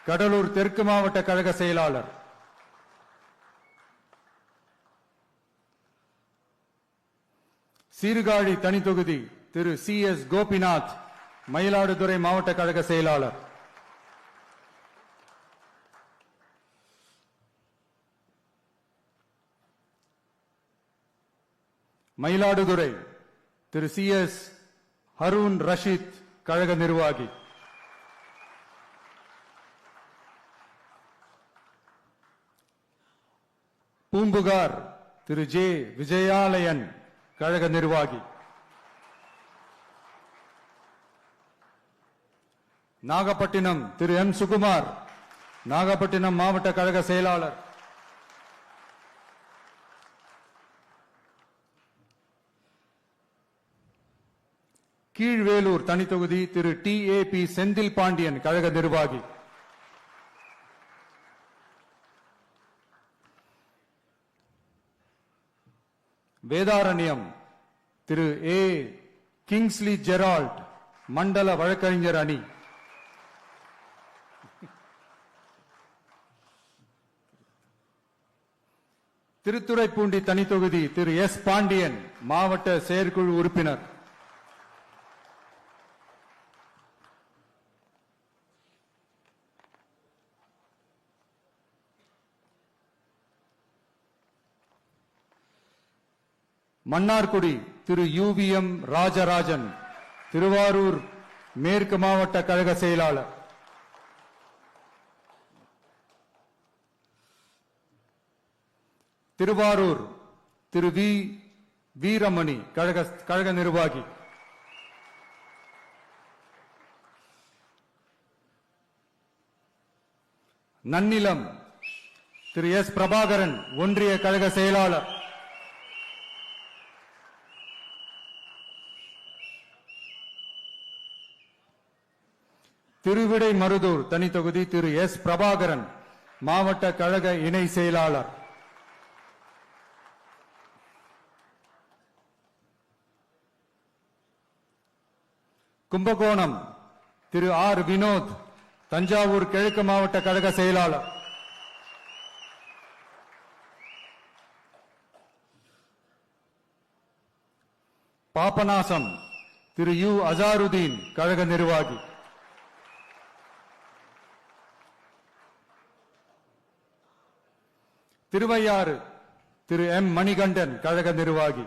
கடலூர் தெற்கு மாவட்ட கழக செயலாளர், சீர்காழி தனி தொகுதி திரு சி எஸ் கோபிநாத் மயிலாடுதுறை மாவட்ட கழக செயலாளர், மயிலாடுதுறை திரு சி எஸ் ஹரூன் ரஷீத் கழக நிர்வாகி, பூம்புகார் திரு ஜே விஜயாலயன் கழக நிர்வாகி, நாகப்பட்டினம் திரு எம் சுகுமார் நாகப்பட்டினம் மாவட்ட கழக செயலாளர், கீழ்வேலூர் தனி தொகுதி திரு டி ஏ பி செந்தில் பாண்டியன் கழக நிர்வாகி, வேதாரண்யம் திரு ஏ கிங்ஸ்லி ஜெரால்ட் மண்டல வழக்கறிஞர் அணி, திருத்துறைப்பூண்டி தனி தொகுதி திரு எஸ் பாண்டியன் மாவட்ட செயற்குழு உறுப்பினர், மன்னார்குடி திரு யுவிஎம் ராஜராஜன் திருவாரூர் மேற்கு மாவட்ட கழக செயலாளர், திருவாரூர் திரு வி வீரமணி கழக நிர்வாகி, நன்னிலம் திரு எஸ் பிரபாகரன் ஒன்றிய கழக செயலாளர், திருவிடை மருதூர் தனி தொகுதி திரு எஸ் பிரபாகரன் மாவட்ட கழக இணை செயலாளர், கும்பகோணம் திரு ஆர் வினோத் தஞ்சாவூர் கிழக்கு மாவட்ட கழக செயலாளர், பாபநாசம் திரு யு அசாருதீன் கழக நிர்வாகி, திருவையாறு திரு எம் மணிகண்டன் கழக நிர்வாகி,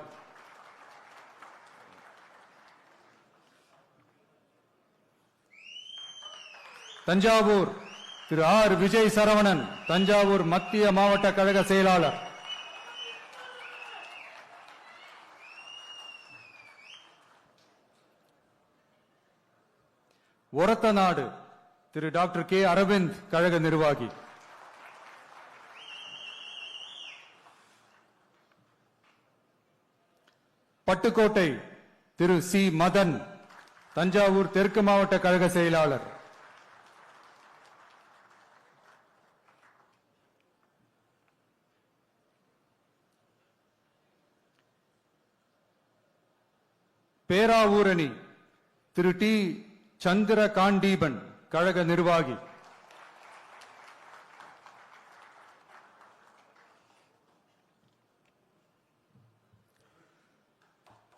தஞ்சாவூர் திரு ஆர் விஜய் சரவணன் தஞ்சாவூர் மத்திய மாவட்ட கழக செயலாளர், ஒரத்தநாடு திரு டாக்டர் கே அரவிந்த் கழக நிர்வாகி. பட்டுக்கோட்டை திரு சி மதன் தஞ்சாவூர் தெற்கு மாவட்ட கழக செயலாளர். பேராவூரணி திரு டி சந்திர காண்டீபன் கழக நிர்வாகி.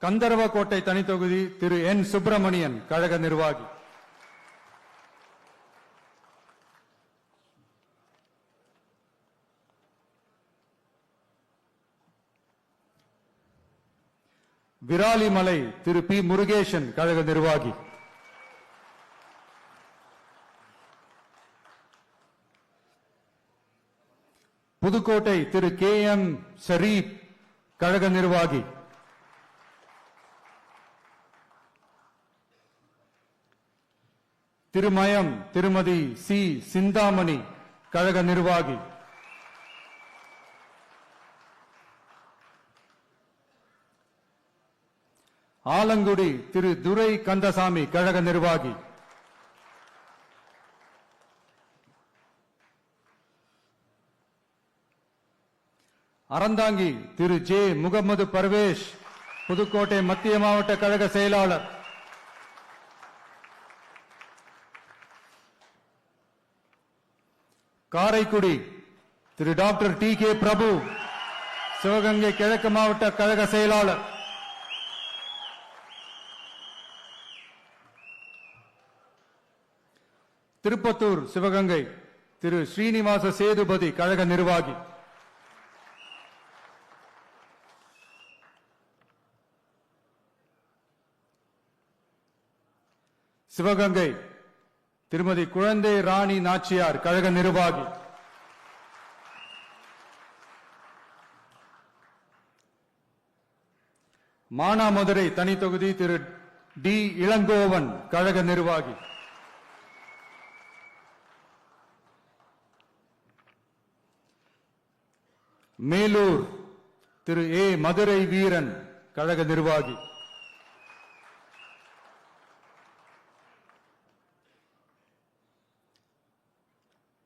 கந்தர்வக்கோட்டை தனித்தொகுதி திரு என் சுப்பிரமணியன் கழக நிர்வாகி. விராலிமலை திரு பி முருகேசன் கழக நிர்வாகி. புதுக்கோட்டை திரு கே எம் ஷரீப் கழக நிர்வாகி. திருமயம் திருமதி சி சிந்தாமணி கழக நிர்வாகி. ஆலங்குடி திரு துரை கந்தசாமி கழக நிர்வாகி. அறந்தாங்கி திரு ஜே முகமது பர்வேஷ் புதுக்கோட்டை மத்திய மாவட்ட கழக செயலாளர். காரைக்குடி திரு டாக்டர் டி கே பிரபு சிவகங்கை கிழக்கு மாவட்ட கழக செயலாளர். திருப்பத்தூர் சிவகங்கை திரு ஸ்ரீனிவாச சேதுபதி கழக நிர்வாகி. சிவகங்கை திருமதி குழந்தை ராணி நாச்சியார் கழக நிர்வாகி. மானாமதுரை தனி தொகுதி திரு டி இளங்கோவன் கழக நிர்வாகி. மேலூர் திரு ஏ மதுரை வீரன் கழக நிர்வாகி.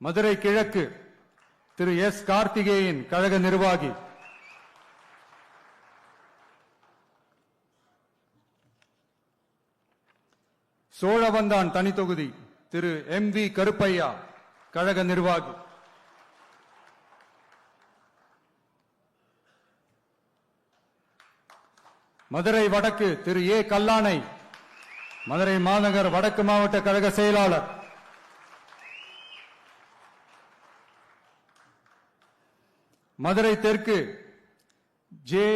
மதுரை கிழக்கு திரு எஸ் கார்த்திகேயன் கழக நிர்வாகி. சோழவந்தான் தனி தொகுதி திரு எம் வி கருப்பையா கழக நிர்வாகி. மதுரை வடக்கு திரு ஏ கல்லானை மதுரை மாநகர் வடக்கு மாவட்ட கழக செயலாளர். மதுரை தெற்கு ஜே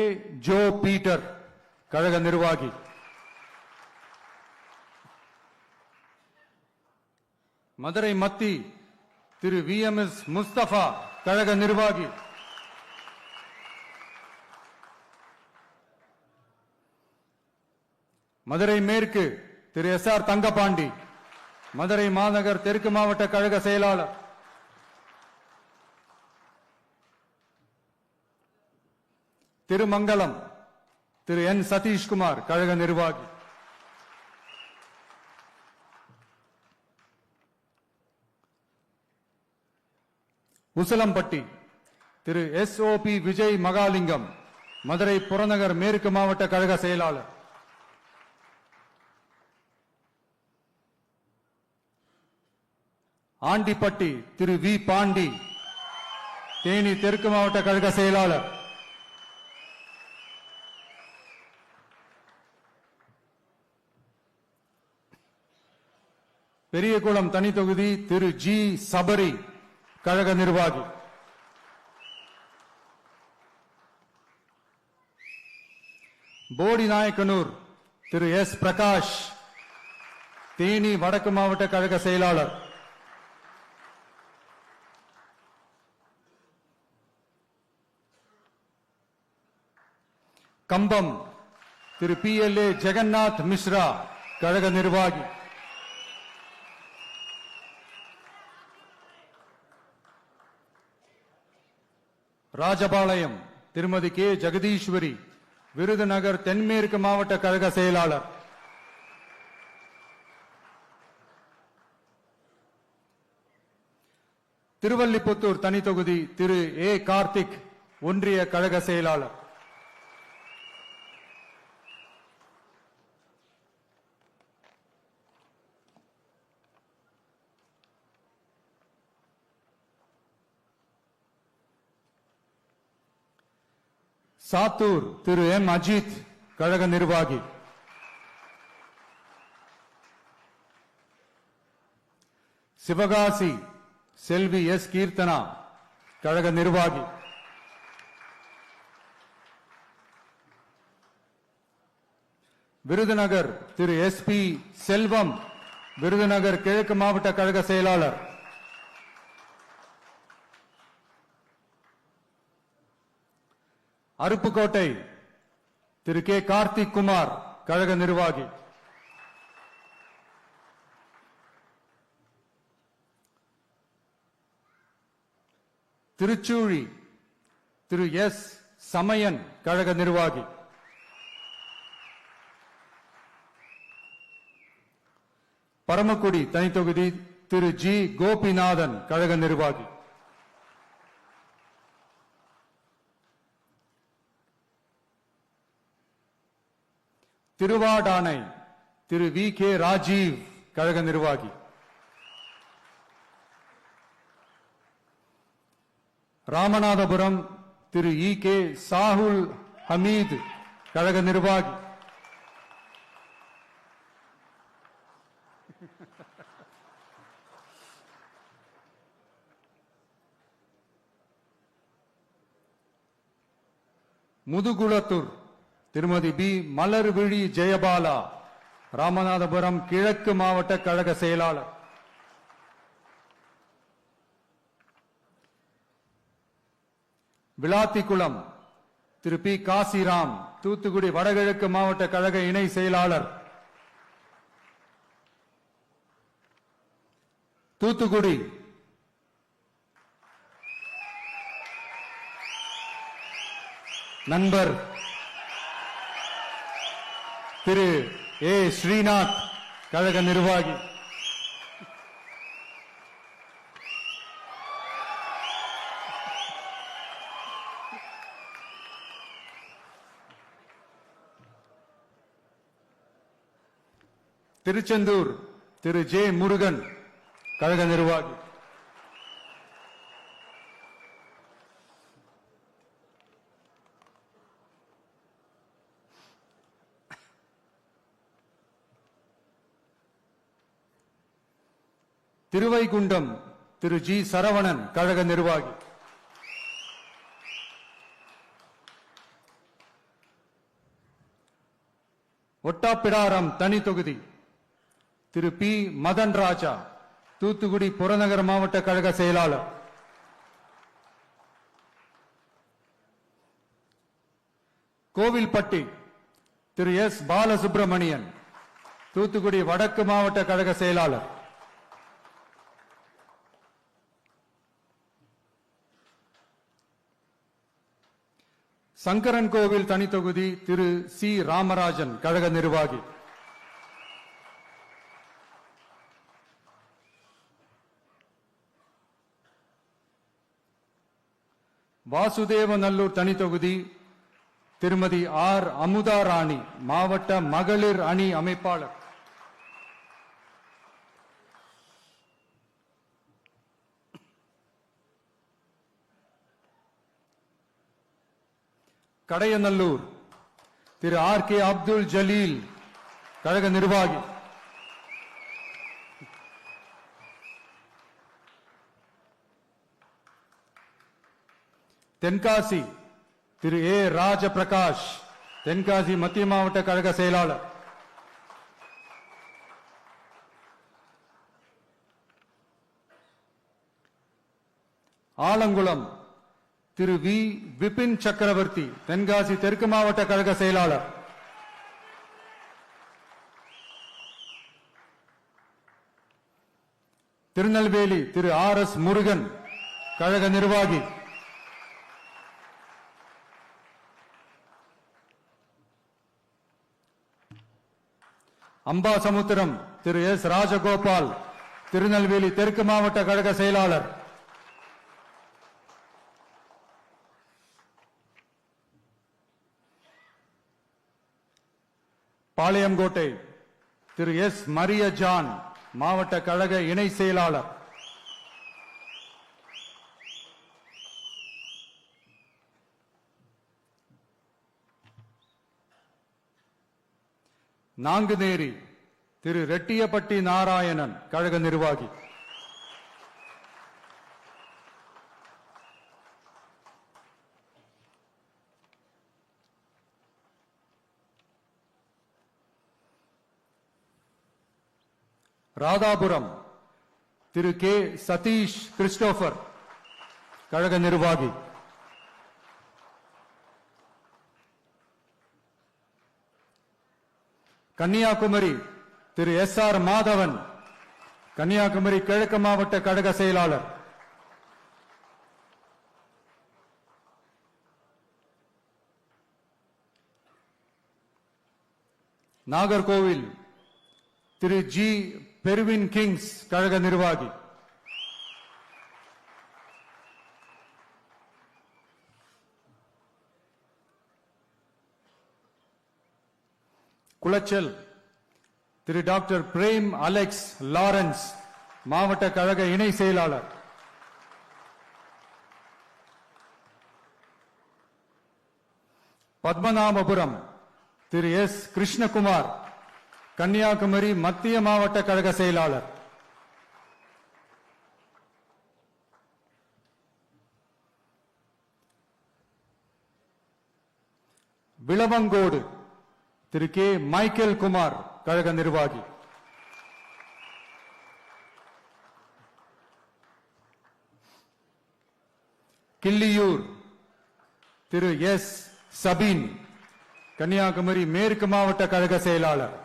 ஜோ பீட்டர் கழக நிர்வாகி. மதுரை மத்தி திரு வி எம் எஸ் முஸ்தபா கழக நிர்வாகி. மதுரை மேற்கு திரு எஸ் ஆர் தங்கபாண்டி மதுரை மாநகர் தெற்கு மாவட்ட கழக செயலாளர். திருமங்கலம் திரு என் சதீஷ்குமார் கழக நிர்வாகி. Usilampatti Thiru S O P Vijay Mahalingam Madurai புறநகர் மேற்கு மாவட்ட கழக செயலாளர். ஆண்டிப்பட்டி திரு வி பாண்டி தேனி தெற்கு மாவட்ட கழக செயலாளர். பெரியகுளம் தனி தொகுதி திரு ஜி சபரி கழக நிர்வாகி. போடி நாயக்கனூர் திரு எஸ் பிரகாஷ் தேனி வடக்கு மாவட்ட கழக செயலாளர். Cumbum Thiru P L A Jagannath Mishra கழக நிர்வாகி. ராஜபாளையம் திருமதி கே ஜெகதீஸ்வரி, விருதுநகர் தென்மேற்கு மாவட்ட கழக செயலாளர். திருவல்லிபுத்தூர் தனி தொகுதி திரு ஏ கார்த்திக், ஒன்றிய கழக செயலாளர். சாத்தூர் திரு எம் அஜித், கழக நிர்வாகி. சிவகாசி செல்வி எஸ் கீர்த்தனா, கழக நிர்வாகி. விருதுநகர் திரு எஸ் பி செல்வம், விருதுநகர் கிழக்கு மாவட்ட கழக செயலாளர். அருப்புக்கோட்டை திரு கே கார்த்திக் குமார், கழக நிர்வாகி. திருச்சூழி திரு எஸ் சமயன், கழக நிர்வாகி. பரமக்குடி தனி தொகுதி திரு ஜி கோபிநாதன், கழக நிர்வாகி. திருவாடானை திரு வி கே ராஜீவ், கழக நிர்வாகி. ராமநாதபுரம் திரு இ கே சாகுல் ஹமீத், கழக நிர்வாகி. முதுகுளத்தூர் திருமதி பி மலர்விழி ஜெயபாலா, ராமநாதபுரம் கிழக்கு மாவட்ட கழக செயலாளர். விளாத்திக்குளம் திரு பி காசிராம், தூத்துக்குடி வடகிழக்கு மாவட்ட கழக இணை செயலாளர். தூத்துக்குடி நண்பர் திரு ஏ ஸ்ரீநாத், கழக நிர்வாகி. திருச்செந்தூர் திரு ஜே முருகன், கழக நிர்வாகி. திருவைகுண்டம் திரு ஜி சரவணன், கழக நிர்வாகி. ஒட்டாப்பிடாரம் தனி தொகுதி திரு பி மதன் ராஜா, தூத்துக்குடி புறநகர் மாவட்ட கழக செயலாளர். கோவில்பட்டி திரு எஸ் பாலசுப்பிரமணியன், தூத்துக்குடி வடக்கு மாவட்ட கழக செயலாளர். சங்கரன் கோவில் தனி தொகுதி திரு சி ராமராஜன், கழக நிர்வாகி. வாசுதேவநல்லூர் தனி தொகுதி திருமதி ஆர் அமுதா ராணி, மாவட்ட மகளிர் அணி அமைப்பாளர். கடையநல்லூர் திரு ஆர் கே அப்துல் ஜலீல், கழக நிர்வாகி. தென்காசி திரு ஏ ராஜபிரகாஷ், தென்காசி மத்திய மாவட்ட கழக செயலாளர். ஆலங்குளம் திரு வி விபின் சக்கரவர்த்தி, தென்காசி தெற்கு மாவட்ட கழக செயலாளர். திருநெல்வேலி திரு ஆர் எஸ் முருகன், கழக நிர்வாகி. அம்பாசமுத்திரம் திரு எஸ் ராஜகோபால், திருநெல்வேலி தெற்கு மாவட்ட கழக செயலாளர். பாளையங்கோட்டை திரு எஸ் மரிய ஜான், மாவட்ட கழக இணை செயலாளர். நாங்குநேரி திரு ரெட்டியப்பட்டி நாராயணன், கழக நிர்வாகி. ராதாபுரம் திரு கே சதீஷ் கிறிஸ்டோபர், கழக நிர்வாகி. கன்னியாகுமரி திரு எஸ் ஆர் மாதவன், கன்னியாகுமரி கிழக்கு மாவட்ட கழக செயலாளர். நாகர்கோவில் திரு ஜி பெர்வின் கிங்ஸ், கழக நிர்வாகி. குளச்சல் திரு டாக்டர் பிரேம் அலெக்ஸ் லாரன்ஸ், மாவட்ட கழக இணை செயலாளர். பத்மநாபபுரம் திரு எஸ் கிருஷ்ணகுமார், கன்னியாகுமரி மத்திய மாவட்ட கழக செயலாளர். விளவங்கோடு திரு கே மைக்கேல் குமார், கழக நிர்வாகி. கிள்ளியூர் திரு எஸ் சபீன், கன்னியாகுமரி மேற்கு மாவட்ட கழக செயலாளர்.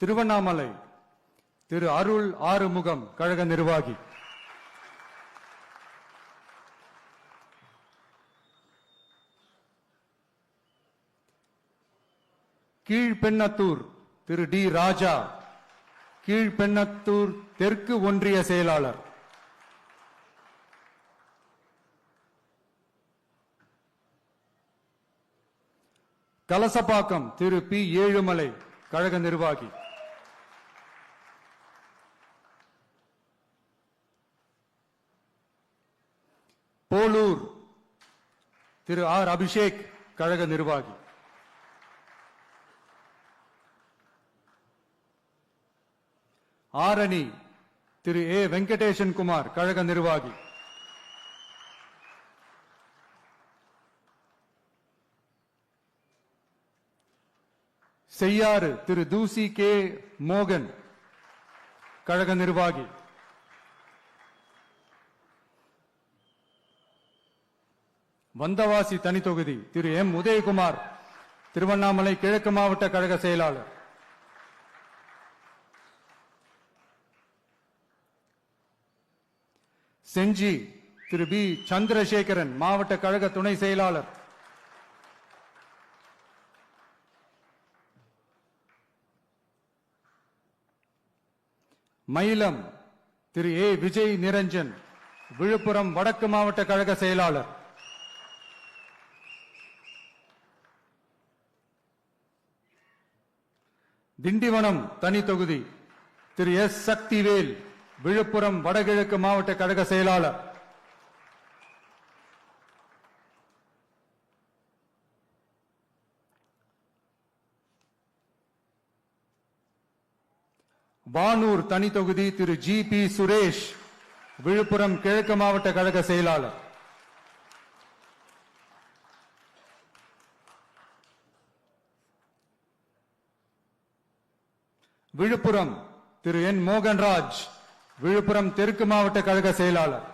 திருவண்ணாமலை திரு அருள் ஆறுமுகம், கழக நிர்வாகி. கீழ்பெண்ணத்தூர் திரு டி ராஜா, கீழ்பெண்ணத்தூர் தெற்கு ஒன்றிய செயலாளர். கலசப்பாக்கம் திரு பி ஏழுமலை, கழக நிர்வாகி. போலூர் திரு ஆர் அபிஷேக், கழக நிர்வாகி. ஆரணி திரு ஏ வெங்கடேசன் குமார், கழக நிர்வாகி. செய்யாறு திரு தூசி கே மோகன், கழக நிர்வாகி. வந்தவாசி தனி தொகுதி திரு எம் உதயகுமார், திருவண்ணாமலை கிழக்கு மாவட்ட கழக செயலாளர். செஞ்சி திரு பி சந்திரசேகரன், மாவட்ட கழக துணை செயலாளர். மயிலம் திரு ஏ விஜய் நிரஞ்சன், விழுப்புரம் வடக்கு மாவட்ட கழக செயலாளர். திண்டிவனம் தனி தொகுதி திரு எஸ் சக்திவேல், விழுப்புரம் வடகிழக்கு மாவட்ட கழக செயலாளர். வானூர் தனி தொகுதி திரு ஜி பி சுரேஷ், விழுப்புரம் கிழக்கு மாவட்ட கழக செயலாளர். விழுப்புரம் திரு என் மோகன்ராஜ், விழுப்புரம் தெற்கு மாவட்ட கழக செயலாளர்.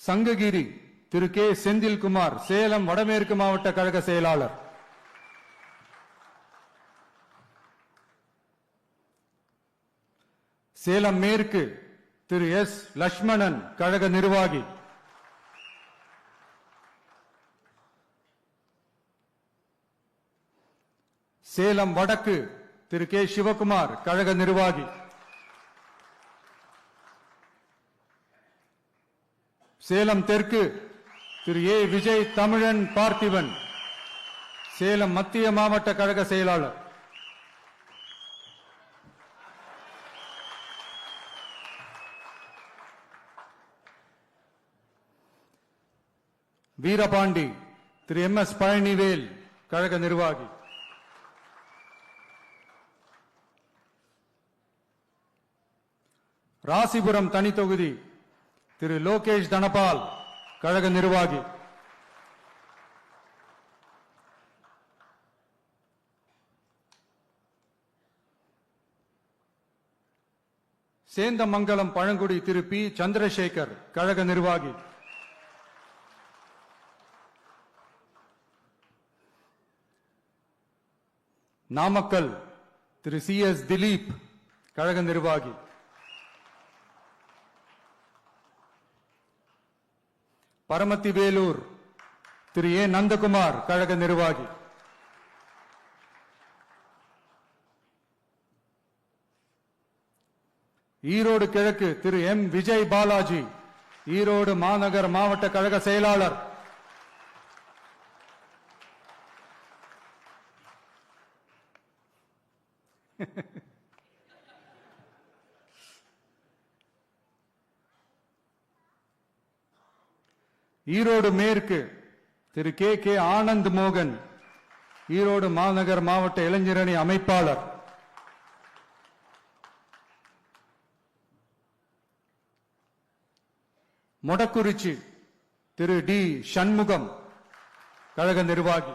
சங்ககிரி திரு கே செந்தில்குமார், சேலம் வடமேற்கு மாவட்ட கழக செயலாளர். சேலம் மேற்கு திரு எஸ் லட்சுமணன், கழக நிர்வாகி. சேலம் வடக்கு திரு கே சிவகுமார், கழக நிர்வாகி. சேலம் தெற்கு திரு ஏ விஜய் தமிழன் பார்த்திபன், சேலம் மத்திய மாவட்ட கழக செயலாளர். வீரபாண்டி திரு எம் எஸ் பழனிவேல், கழக நிர்வாகி. ராசிபுரம் தனி தொகுதி திரு லோகேஷ் தனபால், கழக நிர்வாகி. சேந்தமங்கலம் பழங்குடி திரு பி சந்திரசேகர், கழக நிர்வாகி. நாமக்கல் திரு சி எஸ் திலீப், கழக நிர்வாகி. பரமத்தி வேலூர் திரு ஏ நந்தகுமார், கழக நிர்வாகி. ஈரோடு கிழக்கு திரு எம் விஜய் பாலாஜி, ஈரோடு மாநகர் மாவட்ட கழக செயலாளர். ஈரோடு மேற்கு திரு கே கே ஆனந்த் மோகன், ஈரோடு மாநகர் மாவட்ட இளைஞரணி அமைப்பாளர். மொடக்குறிச்சி திரு டி சண்முகம், கழக நிர்வாகி.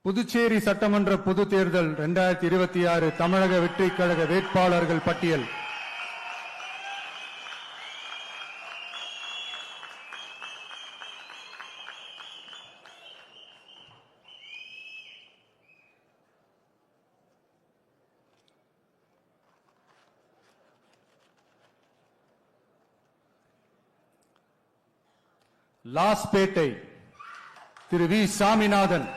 புதுச்சேரி சட்டமன்ற பொது தேர்தல் 2026 தமிழக வெற்றி கழக வேட்பாளர்கள் பட்டியல். லாஸ்பேட்டை திரு வி சாமிநாதன்,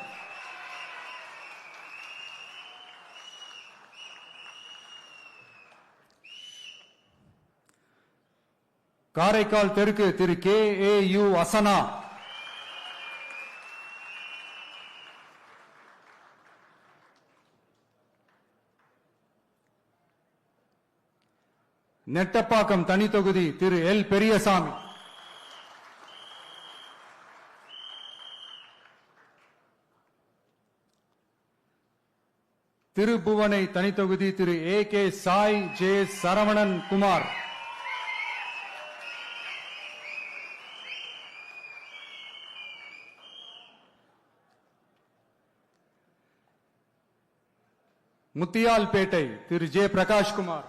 காரைக்கால் தெற்கு Thiru K A U Asana, Nettapakkam தனி தொகுதி திரு எல் பெரியசாமி, திருபுவனை தனி தொகுதி Thiru A K Sai J Saravanan Kumar, Muthialpet Thiru J Prakashkumar,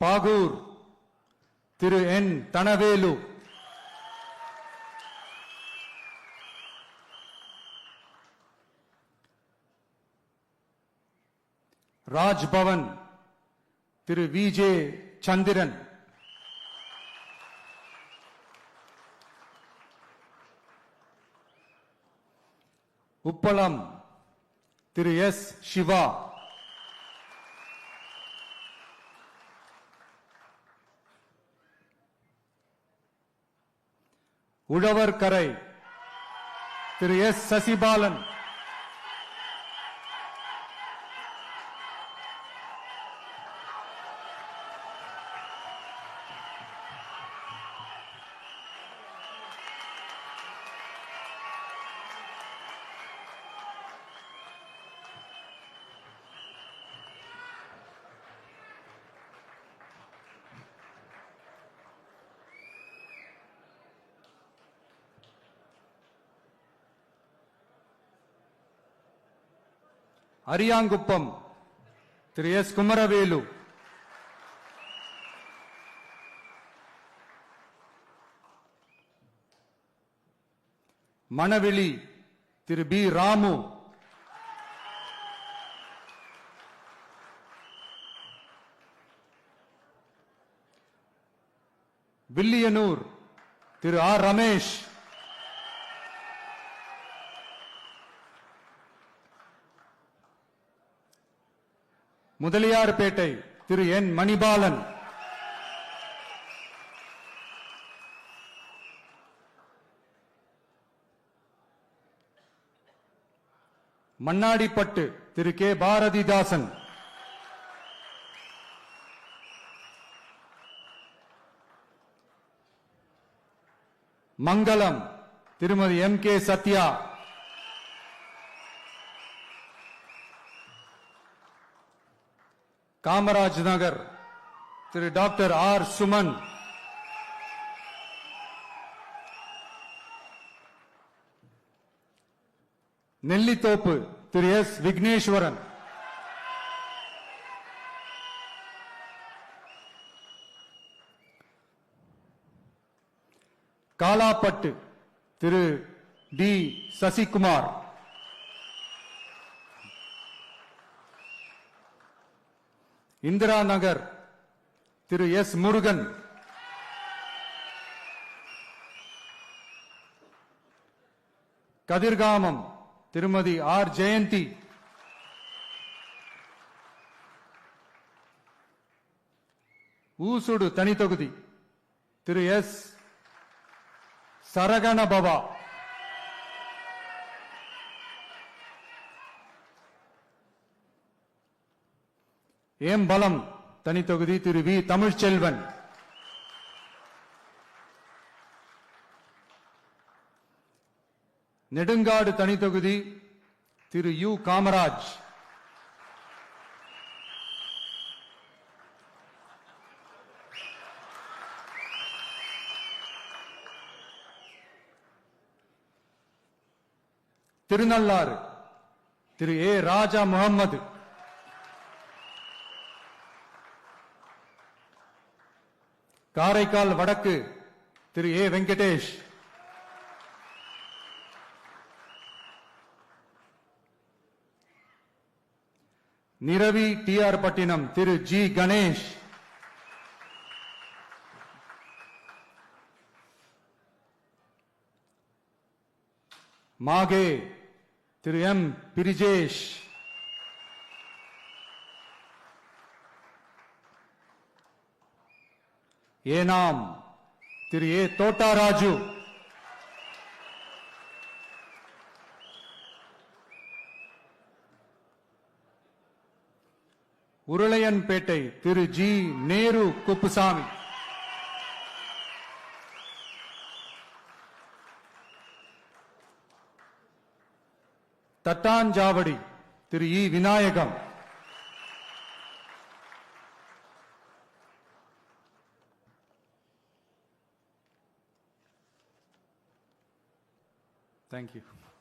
Bahour Thiru N Thanavelu, Raj Bhavan Thiru V J Chandran, Uppalam Thiru S Siva, Ulavarkarai Thiru S Sasibalan, Ariyankuppam Thiru S Kumaravelu, Manavely Thiru P Ramu, Villianur Thiru R Ramesh, Mudaliarpet Thiru N Manibalan, Mannadipet Thiru K Bharathidasan, மங்களம் திருமதி எம் கே சத்யா, காமராஜ் நகர் திரு டாக்டர் ஆர் சுமன், நெல்லித்தோப்பு திரு எஸ் விக்னேஸ்வரன், காலாப்பட்டு திரு டி சசிகுமார், இந்திரா நகர் திரு எஸ் முருகன், கதிர்காமம் திருமதி ஆர் ஜெயந்தி, ஊசுடு தனி தொகுதி திரு எஸ் சரகணபவா, ஏம்பலம் தனி தொகுதி திரு வி தமிழ்ச்செல்வன், நெடுங்காடு தனி தொகுதி திரு யு காமராஜ், திருநள்ளாறு திரு ஏ ராஜா முகம்மது, காரைக்கால் வடக்கு Thiru A Venkatesh, Neravy T R Pattinam Thiru G Ganesh, Mahe Thiru M Brijesh, Yanam Thiru A Thottaraju, Orleanpet Thiru G Nehru Kuppusamy, Thattanchavady Thiru E Vinayagam, Thank you.